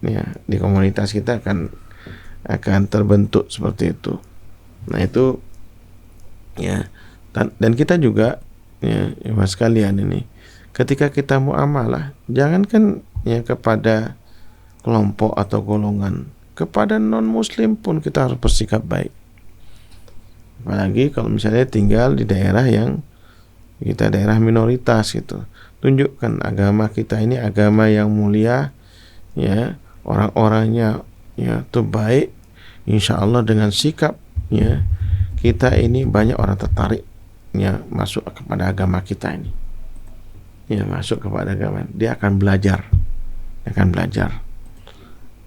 ya, di komunitas kita akan terbentuk seperti itu. Nah itu ya, dan kita juga ya mas sekalian, ini ketika kita muamalah, jangankan ya kepada kelompok atau golongan, kepada non muslim pun kita harus bersikap baik. Apalagi kalau misalnya tinggal di daerah yang kita daerah minoritas gitu, tunjukkan agama kita ini agama yang mulia, ya, orang-orangnya ya itu baik, insya Allah dengan sikap ya kita ini banyak orang tertarik ya masuk kepada agama kita ini, ya masuk kepada agama, dia akan belajar,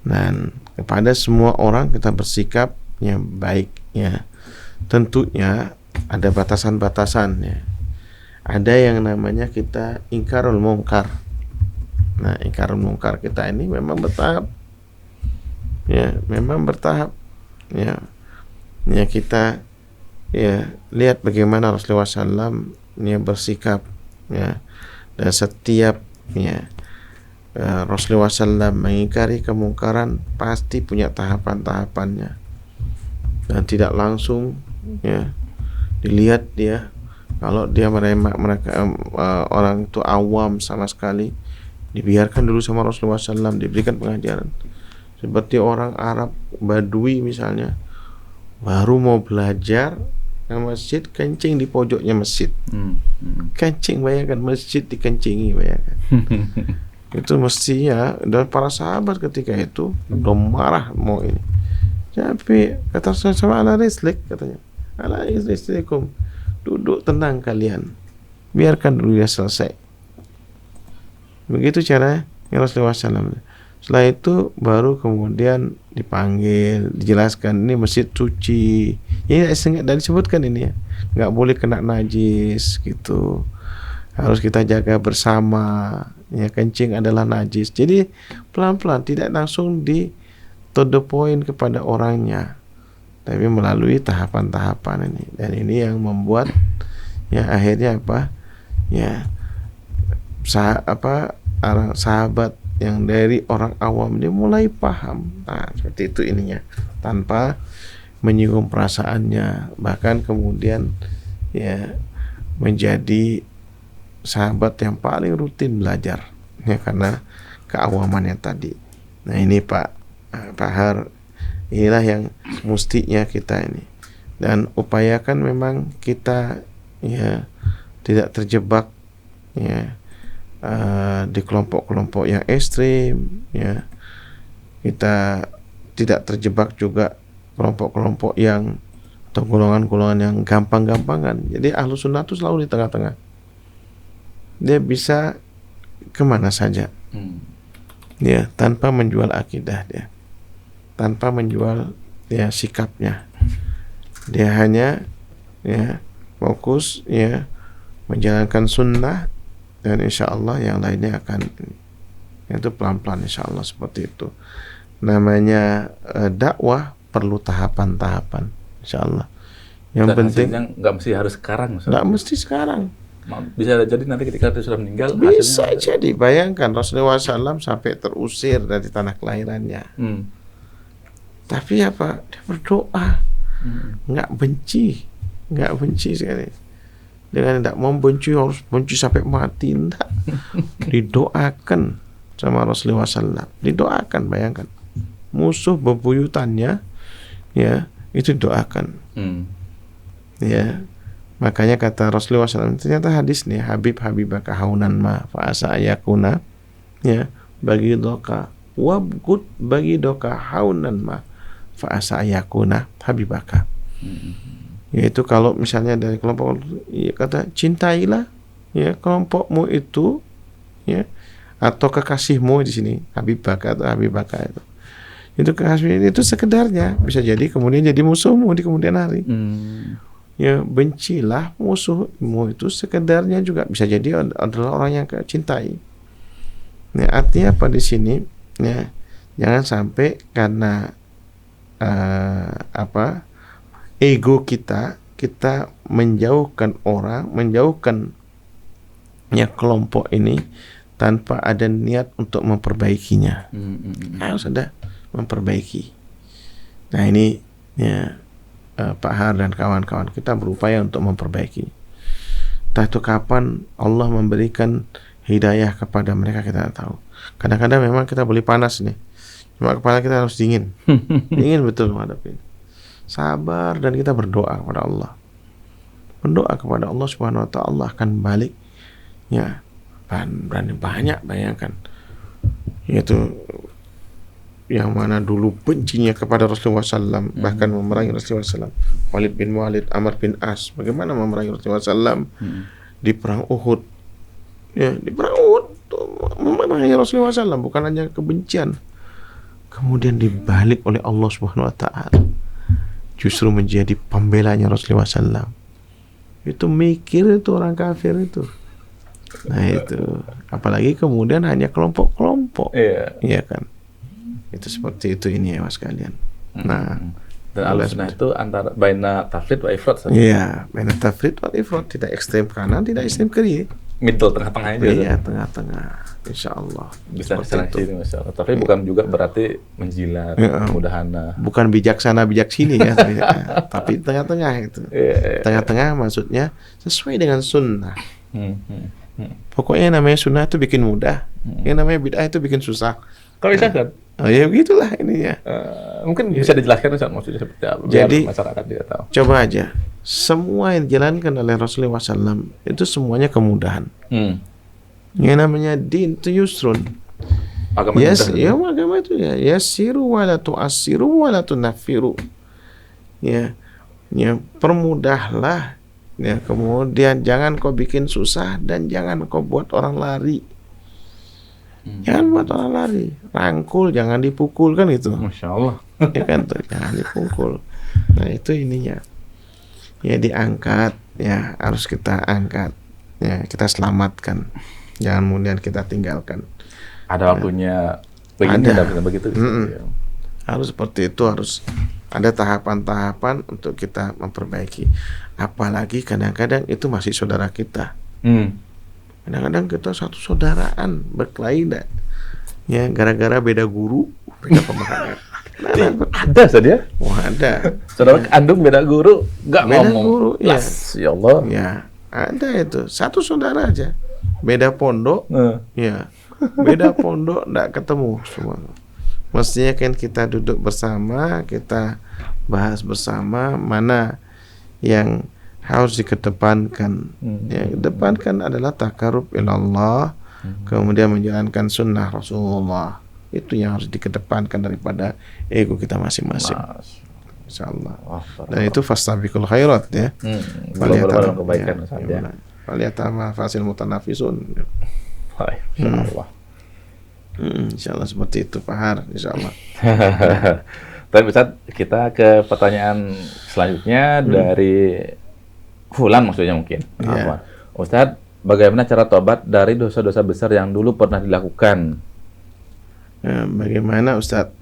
dan kepada semua orang kita bersikap yang baik, ya. Tentunya ada batasan-batasan, ya. Ada yang namanya kita ingkarul mungkar. Nah, ingkarul mungkar kita ini memang bertahap, ya, ya. Ya kita ya lihat bagaimana Rasulullah SAW ya bersikap, ya, dan setiap ya Rasulullah SAW mengingkari kemungkaran pasti punya tahapan-tahapannya, dan tidak langsung ya dilihat dia, kalau dia mereka orang itu awam sama sekali, dibiarkan dulu sama Rasulullah SAW, diberikan pengajaran. Seperti orang Arab Badui misalnya, baru mau belajar ke masjid, kencing di pojoknya masjid. Kencing, bayangkan, masjid dikencingi, bayangkan. Itu mestinya, dan para sahabat ketika itu udah marah mau ini. Tapi kata sama ala rislik, katanya, ala rislikum, duduk tenang kalian, biarkan dulu dia selesai. Begitu cara yang Rasulullah SAW. Setelah itu baru kemudian dipanggil, dijelaskan ini masjid suci. Ini dan disebutkan ini ya, nggak boleh kena najis gitu. Harus kita jaga bersama. Ya, kencing adalah najis. Jadi pelan-pelan, tidak langsung to the point kepada orangnya, tapi melalui tahapan-tahapan ini. Dan ini yang membuat ya akhirnya ya sahabat yang dari orang awam dia mulai paham. Nah, seperti itu ininya, tanpa menyinggung perasaannya, bahkan kemudian ya menjadi sahabat yang paling rutin belajar, ya, karena keawamannya tadi. Nah ini Pak Har, inilah yang mestinya kita ini, dan upayakan memang kita ya tidak terjebak ya di kelompok-kelompok yang ekstrim, ya. Kita tidak terjebak juga kelompok-kelompok yang atau golongan-golongan yang gampang-gampangan. Jadi Ahlus Sunnah itu selalu di tengah-tengah. Dia bisa kemana saja, ya, tanpa menjual akidah dia, tanpa menjual ya sikapnya. Dia hanya ya fokus ya menjalankan sunnah, dan insya Allah yang lainnya akan itu pelan-pelan, insya Allah seperti itu. Namanya dakwah perlu tahapan-tahapan, insya Allah. Yang dan penting nggak mesti harus sekarang, nggak mesti sekarang. Bisa jadi nanti ketika dia sudah meninggal. Bisa jadi, bayangkan Rasulullah SAW sampai terusir dari tanah kelahirannya. Tapi apa? Dia berdoa, nggak benci sekali. Dengan tidak membenci harus benci sampai mati, enggak. Didoakan sama Rasulullah SAW, didoakan, bayangkan musuh bebuyutannya, ya, itu doakan. Ya, makanya kata Rasulullah SAW, ternyata hadis nih, Habibaka haunan ma fa asa ayakuna, ya, bagi doka wabgud bagi doka haunan ma fa asa ayakuna habibaka. Yaitu kalau misalnya dari kelompok ya, kata cintailah ya kelompokmu itu ya, atau kekasihmu di sini habibaka atau habibaka itu kekasih itu sekedarnya, bisa jadi kemudian jadi musuhmu di kemudian hari. Ya bencilah musuhmu itu sekedarnya juga bisa jadi adalah orang yang kau cintai. Nah, artinya apa di sini? Ya, jangan sampai karena ego kita menjauhkan orang, menjauhkan ya kelompok ini tanpa ada niat untuk memperbaikinya. Harus ada memperbaiki. Nah ini ya Pak Har dan kawan-kawan kita berupaya untuk memperbaiki. Entah itu kapan Allah memberikan hidayah kepada mereka kita tahu. Kadang-kadang memang kita boleh panas nih, cuma kepala kita harus dingin. Dingin betul menghadapi. Sabar dan kita berdoa kepada Allah. Berdoa kepada Allah Subhanahu wa taala, Allah akan balik. Ya, berani banyak bayangkan. Yaitu yang mana dulu bencinya kepada Rasulullah SAW, bahkan memerangi Rasulullah SAW. Walid bin Walid, Amr bin As, bagaimana memerangi Rasulullah SAW di perang Uhud. Ya, di perang Uhud memerangi Rasulullah SAW, bukan hanya kebencian. Kemudian dibalik oleh Allah Subhanahu wa taala. Justru menjadi pembelanya Rasulullah SAW. Itu mikir itu orang kafir itu. Nah itu, apalagi kemudian hanya kelompok-kelompok, iya kan? Itu seperti itu ini ya mas kalian. Nah, dan Ahlussunnah itu antara baina tafrid wa ifrat saja. Iya, baina tafrid wa ifrat, tidak ekstrem kanan, tidak ekstrem kiri. Middle, tengah-tengah aja. Iya, tengah-tengah. Insyaallah. Bisa sini masyaallah. Tapi bukan juga berarti menjilat, mudahana. Bukan bijaksana bijak sini ya, tapi tengah-tengah itu. Tengah-tengah maksudnya sesuai dengan sunnah. Pokoknya namanya sunnah itu bikin mudah, yang namanya bid'ah itu bikin susah. Kalau bisa kan? Oh ya begitulah ininya. Mungkin bisa dijelaskan Ustaz, maksudnya seperti apa? Jadi masyarakat tidak tahu. Coba aja, semua yang dijalankan oleh Rasulullah SAW itu semuanya kemudahan. Yang namanya din itu yusrun. Agama agama itu ya yasiru wala tu'assiru wala tunaffiru. Ya, permudahlah. Ya, kemudian jangan kau bikin susah dan jangan kau buat orang lari. Jangan buat orang lari, rangkul, jangan dipukul kan itu. Masya Allah. Ya kan tuh, jangan dipukul. Nah itu ininya. Ya diangkat, ya harus kita angkat, ya kita selamatkan. Jangan kemudian kita tinggalkan. Ada waktunya begini, ada begitu. Harus seperti itu, harus ada tahapan-tahapan untuk kita memperbaiki. Apalagi kadang-kadang itu masih saudara kita. Kadang-kadang kita satu saudaraan berkelahi ya gara-gara beda guru, beda pemahaman. Ada saja. Wah ada. Saudara kandung beda guru, nggak ngomong. Guru, ya. Ya Allah. Ya ada itu satu saudara aja, beda pondok, ya beda pondok nggak ketemu semua. Mestinya kan kita duduk bersama, kita bahas bersama mana yang harus dikedepankan. Yang kedepankan adalah takarub ilallah, kemudian menjalankan sunnah Rasulullah. Itu yang harus dikedepankan daripada ego kita masing-masing. Insyaallah. Dan itu fastabiqul khairat ya. Belum kebaikan saja. Faliyatama fasil mutanafisun. Insyaallah. Insyaallah seperti itu Pak Har, insyaallah. Tapi Ustaz, kita ke pertanyaan selanjutnya dari Fulan maksudnya mungkin. Ustaz, bagaimana cara tobat dari dosa-dosa besar yang dulu pernah dilakukan? Bagaimana Ustaz?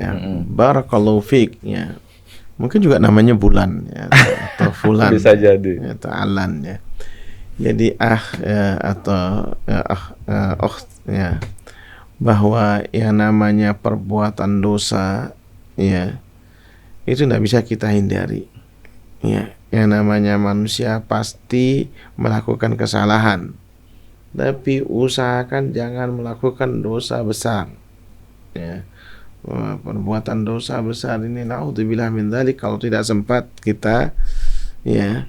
Barakallahu fiik. Ya. Mungkin juga namanya Bulan ya, atau Fulan. Bisa jadi. Atau Alan ya. Jadi ya, bahwa yang namanya perbuatan dosa ya itu tidak bisa kita hindari. Ya, yang namanya manusia pasti melakukan kesalahan, tapi usahakan jangan melakukan dosa besar. Ya, perbuatan dosa besar ini naudzubillah min dzalik, kalau tidak sempat kita ya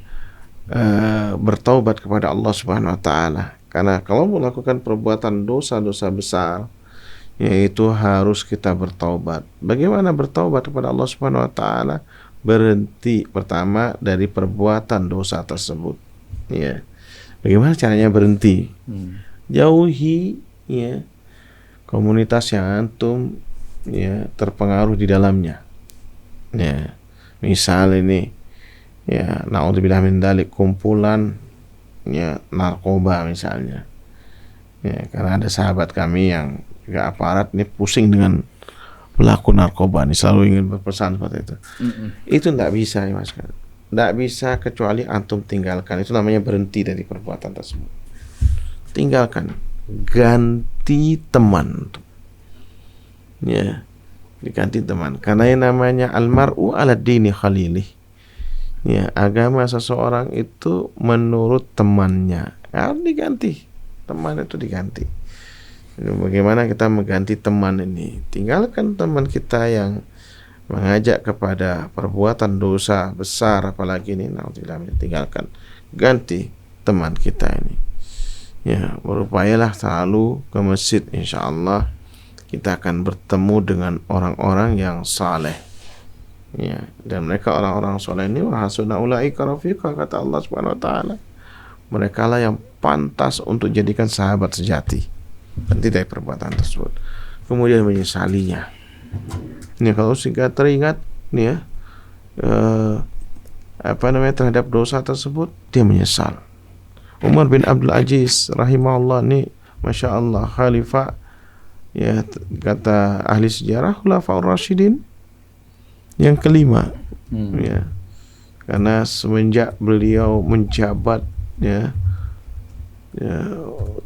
bertaubat kepada Allah Subhanahu wa taala. Karena kalau melakukan perbuatan dosa-dosa besar yaitu harus kita bertaubat. Bagaimana bertaubat kepada Allah Subhanahu wa taala? Berhenti pertama dari perbuatan dosa tersebut. Ya. Bagaimana caranya berhenti? Jauhi ya komunitas yang antum ya terpengaruh di dalamnya. Ya. Misal ini ya naudzubillah min dzalik, kumpulan ya narkoba misalnya. Ya, karena ada sahabat kami yang juga aparat ini pusing dengan pelaku narkoba ini, selalu ingin berpesan seperti itu. Itu tidak bisa ya Mas. Tidak bisa kecuali antum tinggalkan. Itu namanya berhenti dari perbuatan tersebut. Tinggalkan, ganti teman. Ya, diganti teman. Karena yang namanya almar'u ala dini khalilih. Ya, agama seseorang itu menurut temannya. Harus diganti. Teman itu diganti. Bagaimana kita mengganti teman ini? Tinggalkan teman kita yang mengajak kepada perbuatan dosa besar, apalagi ini, tinggalkan. Ganti teman kita ini. Ya, berupayalah selalu ke masjid. InsyaAllah kita akan bertemu dengan orang-orang yang saleh. Ya, dan mereka orang-orang saleh ini wa hasuna ulaika rafiqa, kata Allah Subhanahu wa taala. Mereka lah yang pantas untuk jadikan sahabat sejati. Nanti dari perbuatan tersebut, kemudian menyesalinya. Ini kalau sehingga teringat nih ya, terhadap dosa tersebut, dia menyesal. Umar bin Abdul Aziz rahimahullah ini, masya Allah, khalifah ya, kata ahli sejarah khulafaur rasyidin yang kelima. Ya, karena semenjak beliau menjabat ya,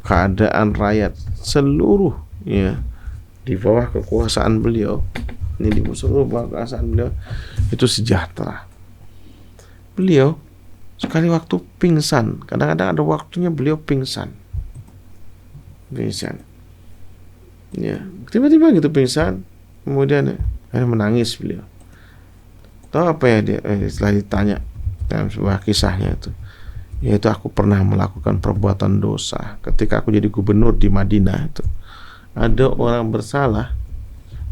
keadaan rakyat seluruh ya di bawah kekuasaan beliau, ini di seluruh bawah kekuasaan beliau itu sejahtera. Beliau sekali waktu pingsan, kadang-kadang ada waktunya beliau pingsan ya, tiba-tiba gitu pingsan, kemudian menangis beliau. Tahu apa ya dia setelah ditanya dalam sebuah kisahnya itu, yaitu aku pernah melakukan perbuatan dosa ketika aku jadi gubernur di Madinah. Itu ada orang bersalah,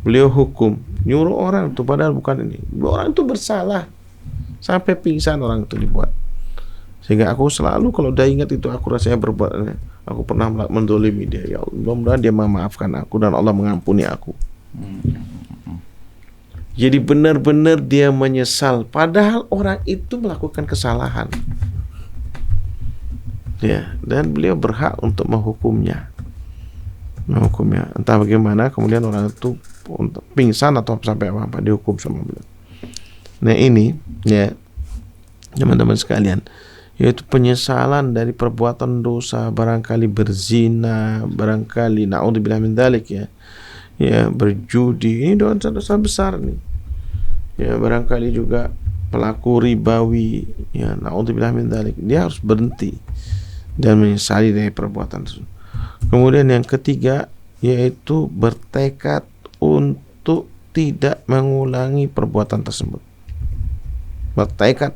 beliau hukum, nyuruh orang itu, padahal bukan ini, orang itu bersalah sampai pingsan orang itu dibuat. Sehingga aku selalu kalau udah ingat itu, aku rasanya berbuat, aku pernah mendolimi dia. Ya Allah, mudah-mudahan dia memaafkan aku dan Allah mengampuni aku. Jadi benar-benar dia menyesal, padahal orang itu melakukan kesalahan. Ya, dan beliau berhak untuk menghukumnya. Entah bagaimana kemudian orang itu untuk pingsan atau sampai apa dihukum sama beliau. Nah ini ya teman-teman sekalian, yaitu penyesalan dari perbuatan dosa, barangkali berzina, barangkali naudzubillah min dzalik ya berjudi, ini dosa besar nih. Ya, barangkali juga pelaku ribawi, ya naudzubillah min dzalik, dia harus berhenti dan menyesali dari perbuatan tersebut. Kemudian yang ketiga, yaitu bertekad untuk tidak mengulangi perbuatan tersebut. Bertekad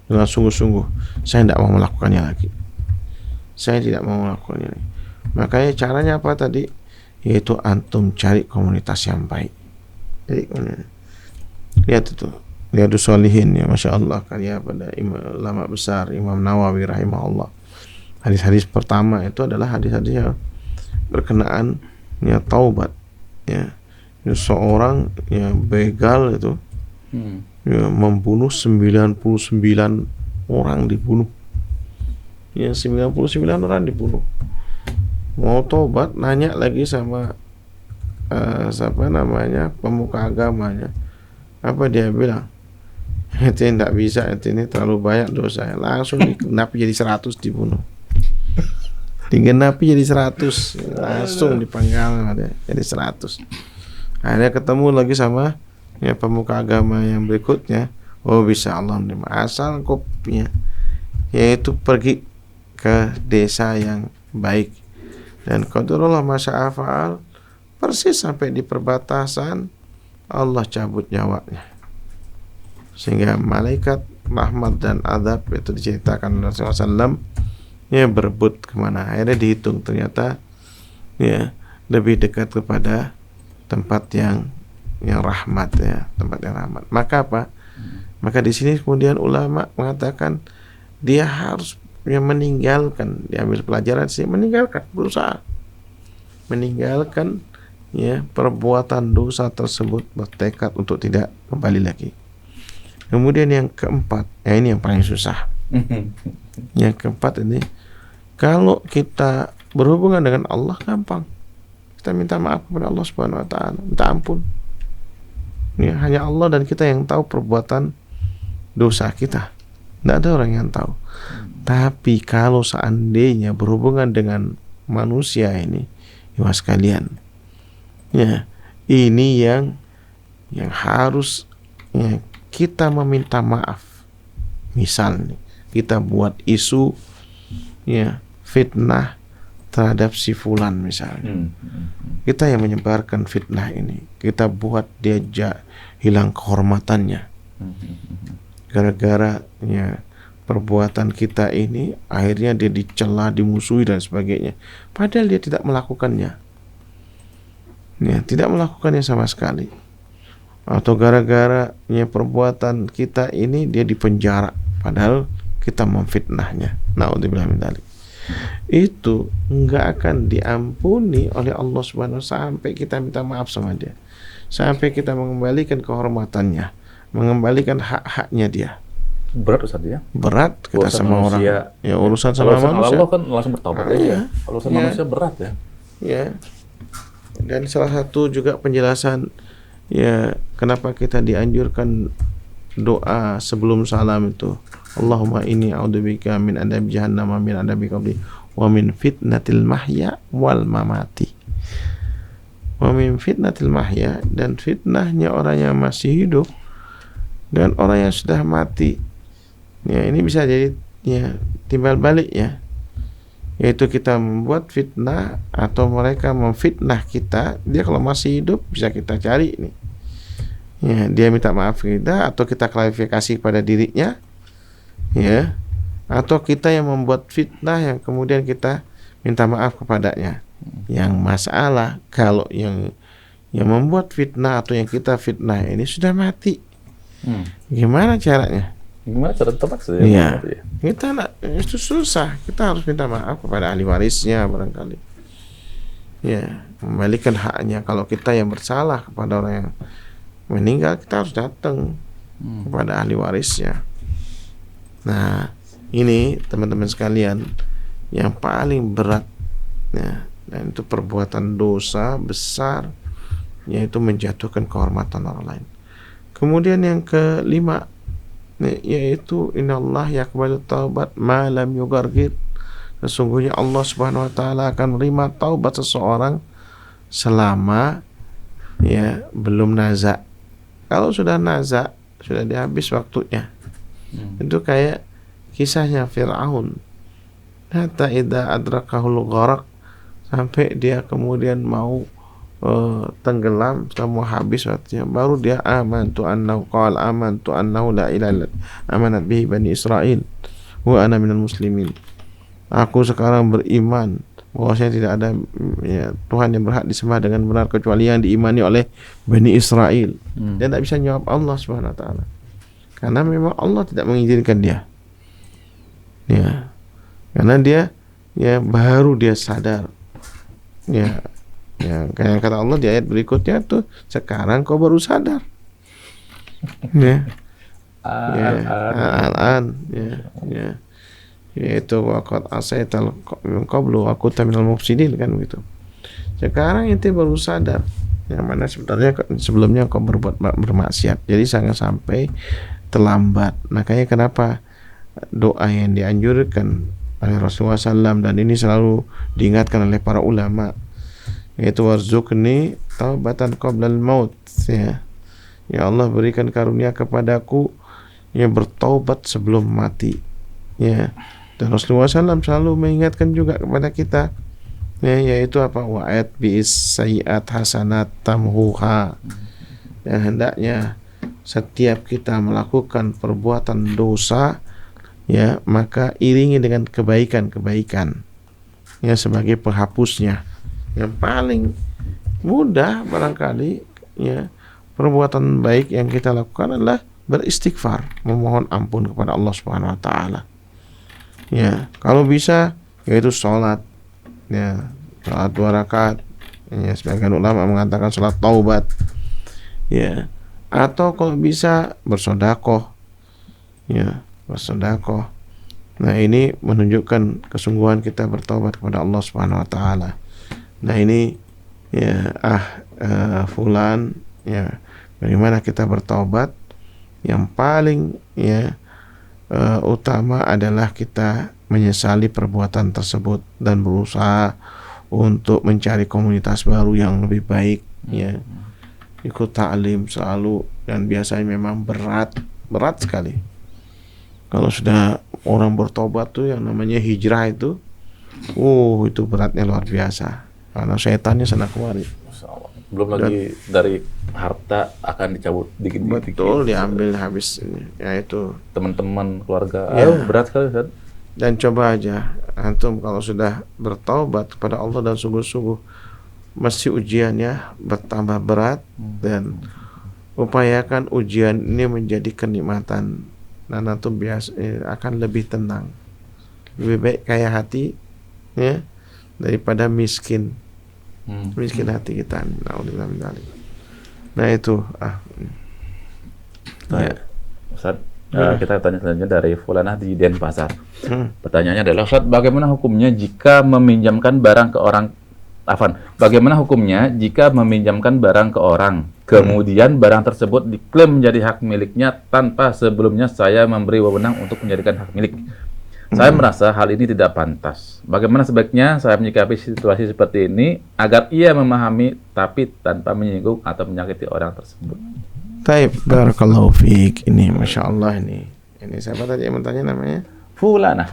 dengan sungguh-sungguh, saya tidak mau melakukannya lagi. Saya tidak mau melakukannya lagi. Makanya caranya apa tadi? Yaitu antum cari komunitas yang baik. Jadi lihat itu, Riyadhus Shalihin ya, masya Allah, karya pada ulama besar Imam Nawawi rahimahullah. Hadis-hadis pertama itu adalah hadis-hadis yang berkenaan ya taubat ya. Seorang yang begal itu ya, membunuh 99 orang dibunuh. Ya 99 orang dibunuh. Mau taubat, nanya lagi sama siapa namanya, pemuka agamanya. Apa dia bilang? Itu tidak bisa, ini terlalu banyak dosa. Langsung digenapi jadi 100 dibunuh. Digenapi jadi 100, langsung dipanggal jadi 100. Akhirnya ketemu lagi sama ya pemuka agama yang berikutnya. Oh bisa, Allah menerima asal kopinya, yaitu pergi ke desa yang baik. Dan qadarullah masya fa'al, persis sampai di perbatasan Allah cabut nyawanya. Sehingga malaikat rahmat dan azab itu diceritakan Rasulullah SAW ya berebut kemana. Akhirnya dihitung, ternyata ya lebih dekat kepada tempat yang rahmat ya, tempat yang rahmat. Maka apa? Maka di sini kemudian ulama mengatakan dia harus meninggalkan, diambil pelajaran sih, meninggalkan, berusaha meninggalkan ya perbuatan dosa tersebut, bertekad untuk tidak kembali lagi. Kemudian yang keempat, ini yang paling susah. Yang keempat ini, kalau kita berhubungan dengan Allah gampang. Kita minta maaf kepada Allah Subhanahu wa taala, minta ampun. Ya, hanya Allah dan kita yang tahu perbuatan dosa kita. Tidak ada orang yang tahu. Tapi kalau seandainya berhubungan dengan manusia ini, ya sekalian, ya ini yang harus ya, kita meminta maaf. Misal nih, kita buat isu ya fitnah terhadap si fulan misalnya. Kita yang menyebarkan fitnah ini, kita buat dia hilang kehormatannya. Gara-gara ya perbuatan kita ini akhirnya dia dicela, dimusuhi dan sebagainya. Padahal dia tidak melakukannya. Ya, tidak melakukannya sama sekali. Atau gara-gara ya perbuatan kita ini dia dipenjara, padahal kita memfitnahnya. Naudzubillah min dzalik. Itu enggak akan diampuni oleh Allah Subhanahu wa taala sampai kita minta maaf sama dia. Sampai kita mengembalikan kehormatannya, mengembalikan hak-haknya dia. Berat Ustaz ya? Berat kita urusan sama manusia, orang. Ya urusan sama manusia. Allah kan langsung bertobat aja. Kalau urusan manusia berat ya. Ya. Dan salah satu juga penjelasan ya kenapa kita dianjurkan doa sebelum salam itu, Allahumma inni a'udzubika min adzabi jahannam wa min adzabi qabri wa min fitnatil mahya wal mamati. Wa min fitnatil mahya, dan fitnahnya orang yang masih hidup dan orang yang sudah mati. Ya, ini bisa jadi ya timbal balik ya. Yaitu kita membuat fitnah atau mereka memfitnah kita. Dia kalau masih hidup bisa kita cari nih. Ya, dia minta maaf kita atau kita klarifikasi kepada dirinya. Ya. Atau kita yang membuat fitnah yang kemudian kita minta maaf kepadanya. Yang masalah kalau yang membuat fitnah atau yang kita fitnah ini sudah mati. Gimana caranya? Gimana cara tebak sih? Iya. Kita itu susah. Kita harus minta maaf kepada ahli warisnya barangkali. Ya, kembalikan haknya. Kalau kita yang bersalah kepada orang yang meninggal, kita harus datang kepada ahli warisnya. Nah, ini teman-teman sekalian yang paling berat ya, dan itu perbuatan dosa besar, yaitu menjatuhkan kehormatan orang lain. Kemudian yang kelima, yaitu innallah yaqbalu taubat ma lam yugargir. Sesungguhnya Allah Subhanahu wa taala akan menerima taubat seseorang selama ya belum naza. Kalau sudah naza, sudah dihabis waktunya. Itu kayak kisahnya Fir'aun. Hatta idza adrakahul gharaq, sampai dia kemudian mau tenggelam, semua habis waktunya, baru dia amantu annahu la ilaha illa amanat bihi bani Israil wa ana minal muslimin. Aku sekarang beriman bahwasanya tidak ada ya, Tuhan yang berhak disembah dengan benar kecuali yang diimani oleh Bani Israel. Dia tidak bisa jawab Allah Subhanahu wa taala karena memang Allah tidak mengizinkan dia. Ya. Karena dia ya baru dia sadar. Ya. Ya, kayak kata Allah di ayat berikutnya tuh, sekarang kau baru sadar. Ya. Al-an ya. Yaitu waqad asaital min qablu wa kunta minal mufsidin, kan begitu. Sekarang ente baru sadar yang mana sebenarnya sebelumnya kau berbuat bermaksiat. Jadi jangan sampai terlambat. Makanya kenapa doa yang dianjurkan oleh Rasulullah SAW dan ini selalu diingatkan oleh para ulama, yaitu warzuqni taubatan qoblal maut, ya. Ya Allah, berikan karunia kepadaku yang bertaubat sebelum mati, ya. Dan Rasulullah SAW selalu mengingatkan juga kepada kita, ya, yaitu apa, wa'at bi'is sayyi'at hasanat tamhuha. Dan hendaknya setiap kita melakukan perbuatan dosa, ya, maka iringi dengan kebaikan-kebaikan, ya, sebagai penghapusnya. Yang paling mudah barangkali ya perbuatan baik yang kita lakukan adalah beristighfar, memohon ampun kepada Allah Subhanahu wa taala. Ya, kalau bisa yaitu sholat, ya, sholat 2 rakaat. Ya, sebagian ulama mengatakan sholat taubat. Ya, atau kalau bisa bersedekah. Ya, bersedekah. Nah, ini menunjukkan kesungguhan kita bertaubat kepada Allah Subhanahu wa taala. Nah, ini ya fulan, ya, bagaimana kita bertaubat? Yang paling ya utama adalah kita menyesali perbuatan tersebut dan berusaha untuk mencari komunitas baru yang lebih baik, ya. Ikut ta'lim selalu, dan biasanya memang berat sekali. Kalau sudah orang bertobat tuh yang namanya hijrah itu beratnya luar biasa. Karena setannya sana kemari. Belum lagi dari harta akan dicabut dikit-dikit. Betul, diambil habis ini. Ya itu. Teman-teman, keluarga. Ya. Berat sekali, Ustaz. Dan coba aja antum kalau sudah bertaubat kepada Allah dan sungguh-sungguh, mesti ujiannya bertambah berat, dan upayakan ujian ini menjadi kenikmatan, dan antum akan lebih tenang. Lebih baik kaya hati, ya, daripada miskin hati kita. Nah itu ya. Ustaz, kita tanya selanjutnya dari Fulanah di Denpasar. Pertanyaannya adalah, Ustaz, bagaimana hukumnya jika meminjamkan barang ke orang? Bagaimana hukumnya jika meminjamkan barang ke orang, kemudian barang tersebut diklaim menjadi hak miliknya tanpa sebelumnya saya memberi wewenang untuk menjadikan hak milik? Saya merasa hal ini tidak pantas. Bagaimana sebaiknya saya menyikapi situasi seperti ini agar ia memahami tapi tanpa menyinggung atau menyakiti orang tersebut? Taib, barakallahu fiik. Ini Masya Allah ini siapa tadi yang bertanya namanya? Fulanah,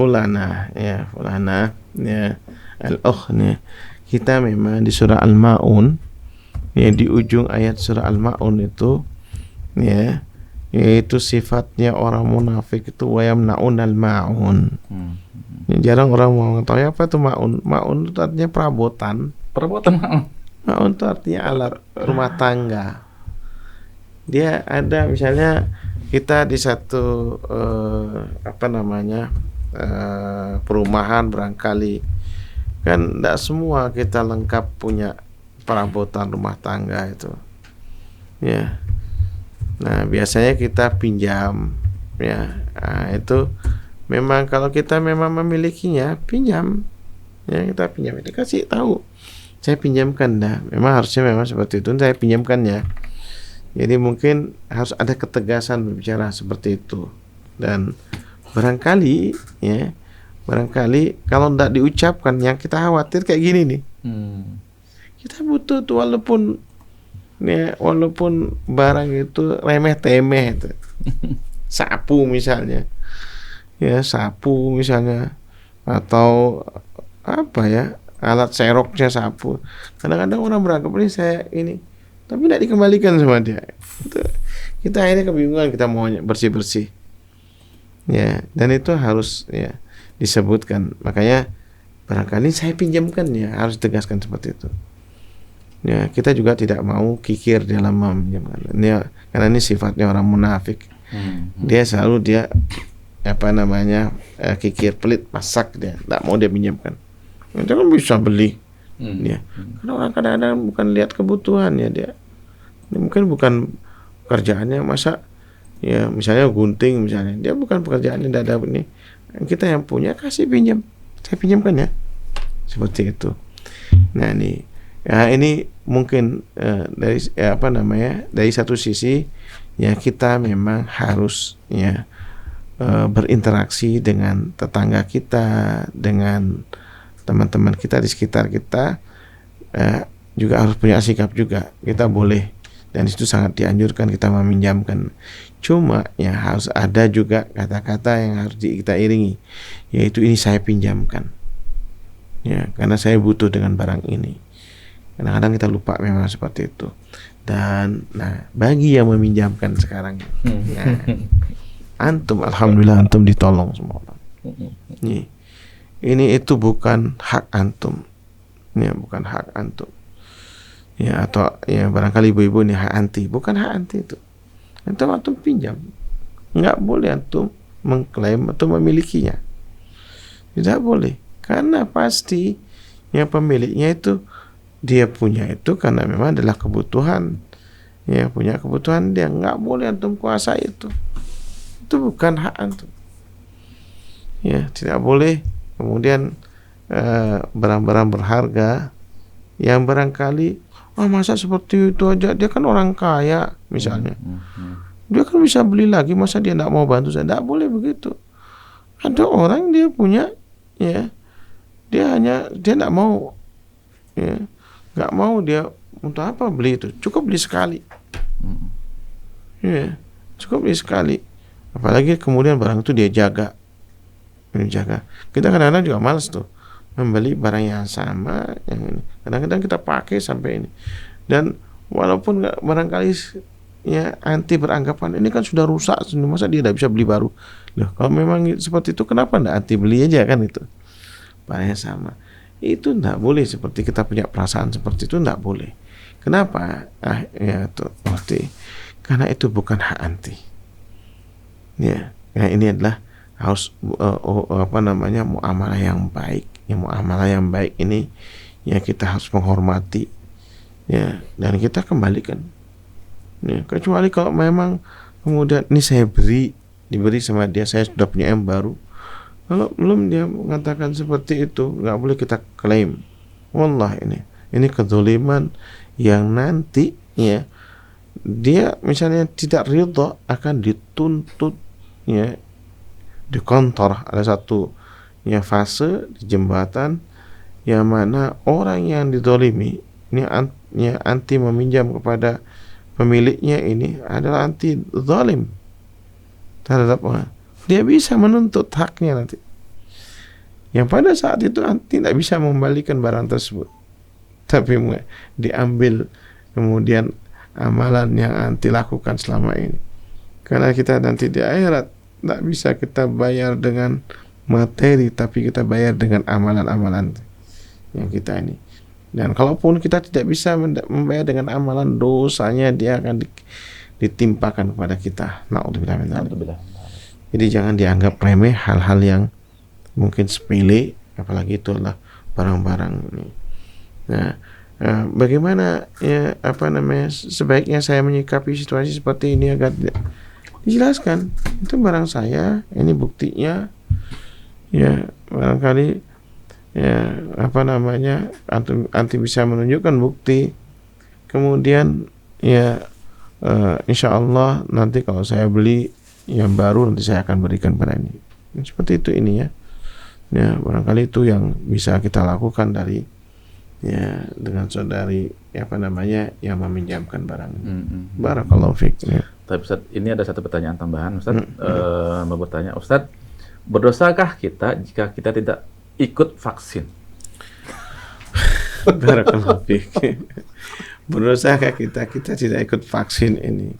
ya, Fulanah, ya, al-ukh nih. Kita memang di surah Al-Ma'un, ya, di ujung ayat surah Al-Ma'un itu, ya, yaitu sifatnya orang munafik itu wayamna'un al-ma'un. Jarang orang mau mengetahui apa itu ma'un. Ma'un itu artinya perabotan. Ma'un itu artinya alat rumah tangga. Dia ada, misalnya kita di satu perumahan barangkali, kan tidak semua kita lengkap punya perabotan rumah tangga itu, ya. Nah, biasanya kita pinjam, ya. Nah, itu memang kalau kita memang memilikinya, pinjam, ya, kita pinjam, itu kasih tahu, saya pinjamkan, dah. Memang harusnya memang seperti itu, saya pinjamkannya. Jadi mungkin harus ada ketegasan berbicara seperti itu. Dan barangkali, ya, kalau tidak diucapkan, yang kita khawatir kayak gini nih. Kita butuh tuh, walaupun barang itu remeh temeh itu. Sapu misalnya, atau apa ya, alat seroknya sapu. Kadang-kadang orang berangkap ini saya ini, tapi tidak dikembalikan sama dia. Kita akhirnya kebingungan, kita mau bersih-bersih. Ya, dan itu harus, ya, disebutkan. Makanya barangkali saya pinjamkan, ya, harus tegaskan seperti itu. Ya, kita juga tidak mau kikir dalam meminjamkan. Karena ini sifatnya orang munafik. Dia selalu kikir, pelit, masak, dia tidak mau dia pinjamkan. Jangan bisa beli. Ya. Karena orang kadang-kadang bukan lihat kebutuhan, ya, dia mungkin bukan pekerjaannya, masa, ya, misalnya gunting misalnya, dia bukan pekerjaannya, tidak ada ini. Kita yang punya kasih pinjam, saya pinjamkan, ya, seperti itu. Nah, ini mungkin dari satu sisi, ya, kita memang harus, ya, berinteraksi dengan tetangga kita, dengan teman-teman kita di sekitar kita, juga harus punya sikap juga. Kita boleh, dan itu sangat dianjurkan kita meminjamkan. Cuma, ya, harus ada juga kata-kata yang harus kita iringi, yaitu ini saya pinjamkan, ya, karena saya butuh dengan barang ini. Kadang-kadang kita lupa memang seperti itu. Dan bagi yang meminjamkan sekarang, antum, alhamdulillah, antum ditolong semua orang. Ini itu bukan hak antum, Ya, bukan hak antum. Ya, atau ya barangkali ibu-ibu ini hak anti, bukan hak anti itu. Antum pinjam, nggak boleh antum mengklaim atau memilikinya. Tidak boleh, karena pasti yang pemiliknya itu dia punya itu karena memang adalah kebutuhan. Ya, punya kebutuhan dia, nggak boleh antum kuasai itu. Itu bukan hak antum. Ya, tidak boleh. Kemudian barang-barang berharga yang barangkali masa seperti itu aja, dia kan orang kaya misalnya, dia kan bisa beli lagi, masa dia tidak mau bantu saya? Tidak boleh begitu. Ada orang dia punya, ya dia tidak mau, ya nggak mau, dia untuk apa beli itu, cukup beli sekali, ya cukup beli sekali. Apalagi kemudian barang itu dia jaga. Kita kadang-kadang juga malas tuh membeli barang yang sama yang ini. Kadang-kadang kita pakai sampai ini, dan walaupun barangkali ya anti beranggapan ini kan sudah rusak, masa dia tidak bisa beli baru. Loh, kalau memang seperti itu kenapa tidak anti beli aja kan, itu barangnya sama. Itu tidak boleh, seperti kita punya perasaan seperti itu tidak boleh. Kenapa? Ya itu pasti karena itu bukan hak anti. Ya, ini adalah harus muamalah yang baik. Yang muamalah yang baik ini ya kita harus menghormati, ya, dan kita kembalikan. Ya, kecuali kalau memang kemudian ini saya diberi sama dia, saya sudah punya yang baru. Kalau belum dia mengatakan seperti itu, nggak boleh kita klaim. Wallah, ini kezaliman yang nanti ya dia misalnya tidak ridha akan dituntut, ya, di kantor. Ada satu ya fase di jembatan yang mana orang yang dizalimi ini anti meminjam kepada pemiliknya, ini adalah anti zalim terhadap orang. Dia bisa menuntut haknya nanti, yang pada saat itu anti tidak bisa membalikan barang tersebut, tapi diambil kemudian amalan yang anti lakukan selama ini. Karena kita nanti di akhirat tidak bisa kita bayar dengan materi, tapi kita bayar dengan amalan-amalan yang kita ini. Dan kalaupun kita tidak bisa membayar dengan amalan, dosanya dia akan ditimpakan kepada kita. Na'udzubillah min dzalik. Jadi jangan dianggap remeh hal-hal yang mungkin sepele, apalagi itu adalah barang-barang ini. Nah, bagaimana ya sebaiknya saya menyikapi situasi seperti ini agar dijelaskan, itu barang saya, ini buktinya, ya barangkali ya anti bisa menunjukkan bukti, kemudian ya insya Allah nanti kalau saya beli yang baru nanti saya akan berikan pada ini. Seperti itu ini ya barangkali itu yang bisa kita lakukan dari ya dengan saudari yang meminjamkan barang. Barakallahu fiik. Ya. Tapi Ustaz, ini ada satu pertanyaan tambahan Ustaz. Mau bertanya, Ustaz, berdosakah kita jika kita tidak ikut vaksin? Barakallahu fiik. Berdosakah kita tidak ikut vaksin ini?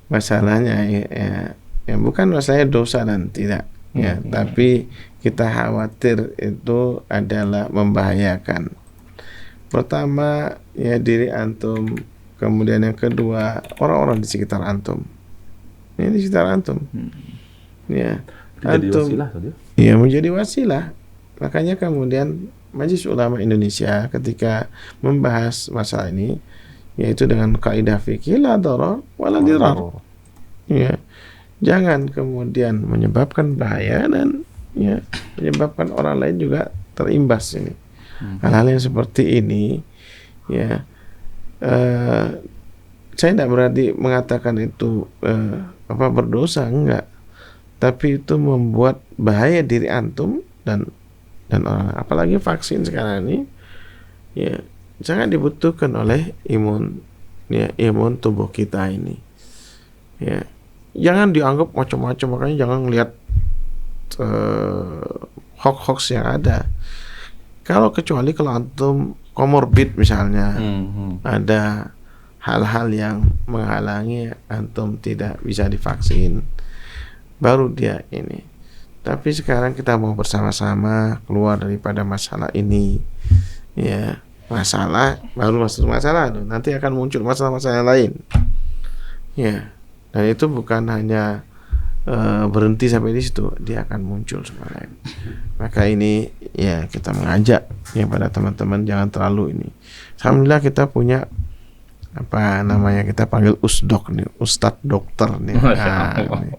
Masalahnya ya bukan masalah dosa dan tidak, ya, tapi kita khawatir itu adalah membahayakan. Pertama ya diri antum, kemudian yang kedua orang-orang di sekitar antum. Ini di sekitar antum. Ya, antum menjadi wasilah. Makanya kemudian Majelis Ulama Indonesia ketika membahas masalah ini, yaitu dengan kaidah fikih la darar wala dirar. Ya, jangan kemudian menyebabkan bahaya dan ya menyebabkan orang lain juga terimbas ini. Hal-hal yang seperti ini ya saya tidak berarti mengatakan itu berdosa, enggak, tapi itu membuat bahaya diri antum dan orang, apalagi vaksin sekarang ini ya sangat dibutuhkan oleh imun tubuh kita ini. Ya, jangan dianggap macam-macam, makanya jangan lihat hoax yang ada. Kecuali kalau antum komorbid misalnya, ada hal-hal yang menghalangi antum tidak bisa divaksin, baru dia ini. Tapi sekarang kita mau bersama-sama keluar daripada masalah ini, ya masalah, baru masuk masalah, nanti akan muncul masalah-masalah yang lain. Ya, dan itu bukan hanya berhenti sampai di situ, dia akan muncul semua lain. Maka ini ya kita mengajak ya pada teman-teman jangan terlalu ini. Alhamdulillah kita punya apa namanya, kita panggil usdok nih, ustadz dokter nih. Nih.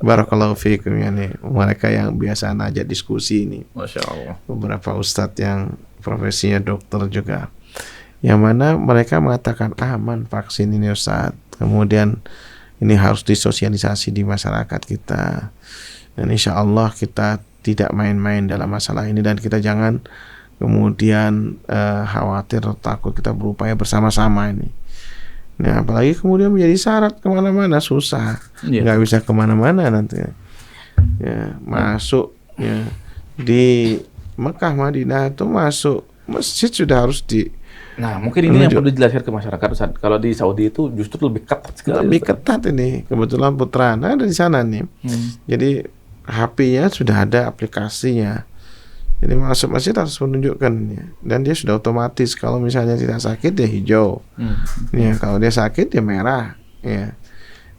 Barakallahu fiikum ya nih, mereka yang biasa ngajak diskusi ini. Masya Allah. Beberapa ustadz yang profesinya dokter juga, yang mana mereka mengatakan aman vaksin ini ustadz. Kemudian ini harus disosialisasi di masyarakat kita, dan insya Allah kita tidak main-main dalam masalah ini, dan kita jangan kemudian khawatir atau takut, kita berupaya bersama-sama ini. Nah, apalagi kemudian menjadi syarat kemana-mana, susah, nggak bisa kemana-mana nanti. Ya, masuk ya di Mekah Madinah itu masuk masjid sudah harus di. Nah, mungkin ini yang perlu dijelaskan ke masyarakat Ustaz. Kalau di Saudi itu justru lebih ketat sekali. Lebih ketat ini. Kebetulan putra ada di sana nih. Jadi HP-nya sudah ada aplikasinya. Jadi masuk masjid harus menunjukkan ya. Dan dia sudah otomatis kalau misalnya tidak sakit dia hijau. Ya, kalau dia sakit dia merah. Ya.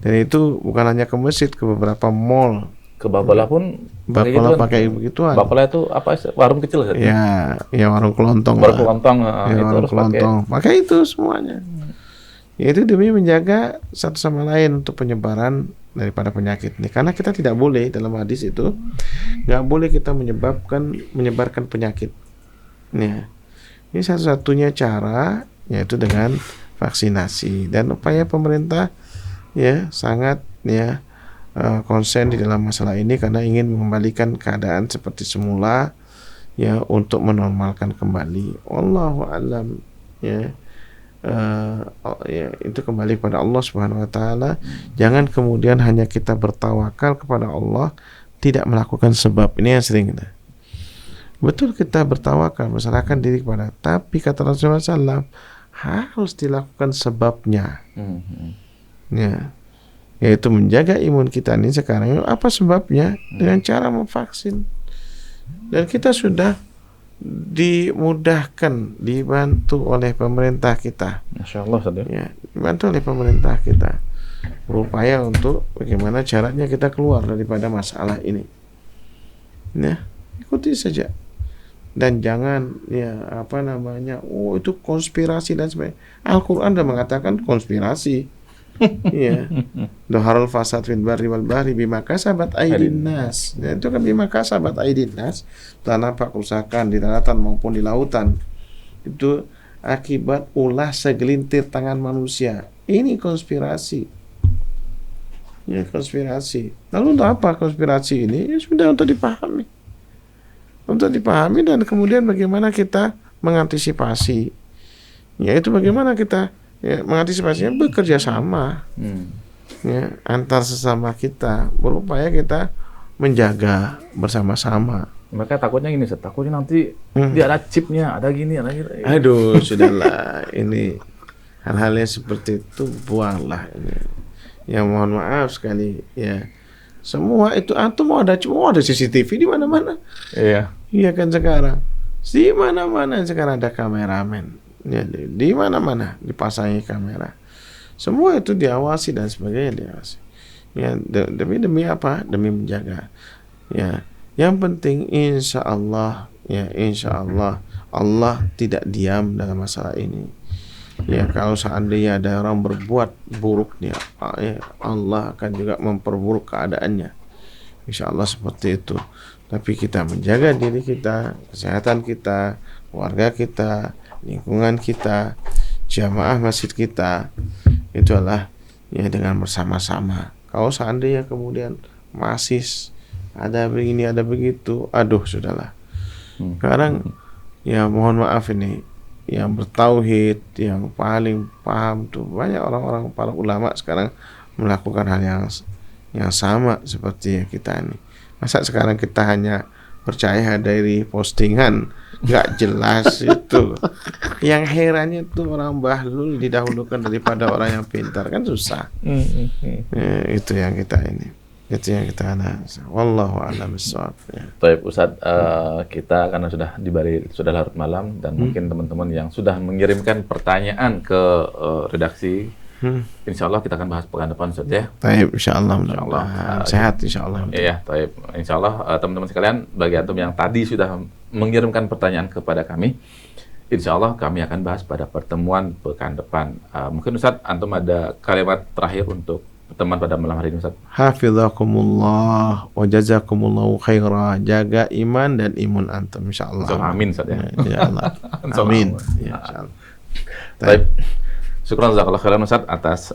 Dan itu bukan hanya ke masjid, ke beberapa mall. Ke Bapelah pun pakai begituan. Bapelah itu apa? Warung kecil kan? Ya warung kelontong. Warung kelontong, ya, itu warung harus kelontong. Pakai itu semuanya. Ya, itu demi menjaga satu sama lain untuk penyebaran daripada penyakit ini. Karena kita tidak boleh, dalam hadis itu nggak boleh kita menyebarkan penyakit. Ya. Ini satu-satunya cara, yaitu dengan vaksinasi, dan upaya pemerintah ya sangat ya konsen di dalam masalah ini karena ingin mengembalikan keadaan seperti semula ya, untuk menormalkan kembali. Wallahu a'lam ya. Ya itu kembali kepada Allah Subhanahu wa taala. Jangan kemudian hanya kita bertawakal kepada Allah, tidak melakukan sebab. Ini yang sering kita. Betul, kita bertawakal, berserahkan diri kepada, tapi kata Rasulullah SAW harus dilakukan sebabnya. Ya. Yaitu menjaga imun kita ini sekarang. Apa sebabnya? Dengan cara memvaksin. Dan kita sudah dimudahkan, dibantu oleh pemerintah kita. Masya Allah, ya, dibantu oleh pemerintah kita, berupaya untuk bagaimana caranya kita keluar daripada masalah ini. Ya, ikuti saja. Dan jangan ya apa namanya, itu konspirasi dan sebagainya. Al-Quran sudah mengatakan konspirasi. Iya. Dhaharul fasad fil barri wal bahri bima kasabat aydin nas. Ya, itu kan bima kasabat aydin nas. Telah nampak kerusakan di daratan maupun di lautan. Itu akibat ulah segelintir tangan manusia. Ini konspirasi. Ya, konspirasi. Lalu untuk apa konspirasi ini? Ya sudah, untuk dipahami. Untuk dipahami, dan kemudian bagaimana kita mengantisipasi. Yaitu bagaimana kita mengantisipasinya, bekerja sama ya, antar sesama kita, berupaya kita menjaga bersama-sama. Mereka takutnya gini, takutnya nanti dia ada chipnya, ada gini, ada gitu. Aduh, sudahlah. Ini hal-hal yang seperti itu buanglah ini. Ya mohon maaf sekali ya. Semua itu antum mau ada CCTV di mana-mana. Iya. Iya kan sekarang. Di mana-mana sekarang ada kameramen. Ya, di mana-mana dipasangi kamera, semua itu diawasi dan sebagainya diawasi. Ya, demi apa? Demi menjaga. Ya, yang penting insya Allah Allah tidak diam dalam masalah ini. Ya, kalau seandainya ada orang berbuat buruk, ya Allah akan juga memperburuk keadaannya. Insya Allah seperti itu. Tapi kita menjaga diri kita, kesehatan kita, keluarga kita, lingkungan kita, jamaah masjid kita, itu adalah ya dengan bersama-sama. Kalau seandainya kemudian masih ada begini ada begitu, aduh sudahlah. Sekarang ya mohon maaf ini, yang bertauhid, yang paling paham tuh banyak orang-orang, para ulama sekarang melakukan hal yang sama seperti kita ini. Masa sekarang kita hanya percaya dari postingan nggak jelas itu. Yang herannya tuh orang bahlul didahulukan daripada orang yang pintar, kan susah. Ya, itu yang kita ini. Itu yang kita ada. Wallahu a'lam bishawab. Ya. Baik Ustadz, kita karena sudah larut malam dan mungkin teman-teman yang sudah mengirimkan pertanyaan ke redaksi, insya Allah kita akan bahas pekan depan Ustadz ya. Baik, insya Allah. Sehat insya Allah. Iya, baik. Insya Allah teman-teman sekalian, bagi antum yang tadi sudah mengirimkan pertanyaan kepada kami, insya Allah kami akan bahas pada pertemuan pekan depan. Mungkin Ustadz, antum ada kalimat terakhir untuk teman pada malam hari ini Ustaz. Hafizakumullah wa jazakumullahu khaira. Jaga iman dan imun antum insyaallah. Amin Ustaz ya. Insyaallah. Amin. Ya, insyaallah. Baik. Syukran jazakallahu khairan Ustaz atas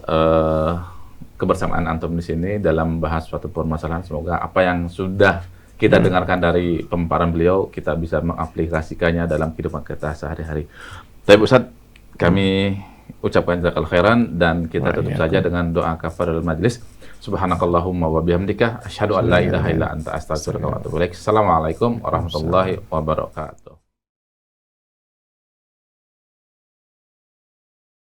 kebersamaan antum di sini dalam bahas suatu permasalahan. Semoga apa yang sudah kita dengarkan dari pemaparan beliau kita bisa mengaplikasikannya dalam kehidupan kita sehari-hari. Baik Ustaz, kami ucapkan jazakallahu khairan dan kita tutup saja dengan doa kafaratul majlis. Subhanakallahumma wa bihamdika asyhadu an la ilaha illa anta astaghfiruka wa atubu ilaik. Assalamualaikum warahmatullahi wabarakatuh.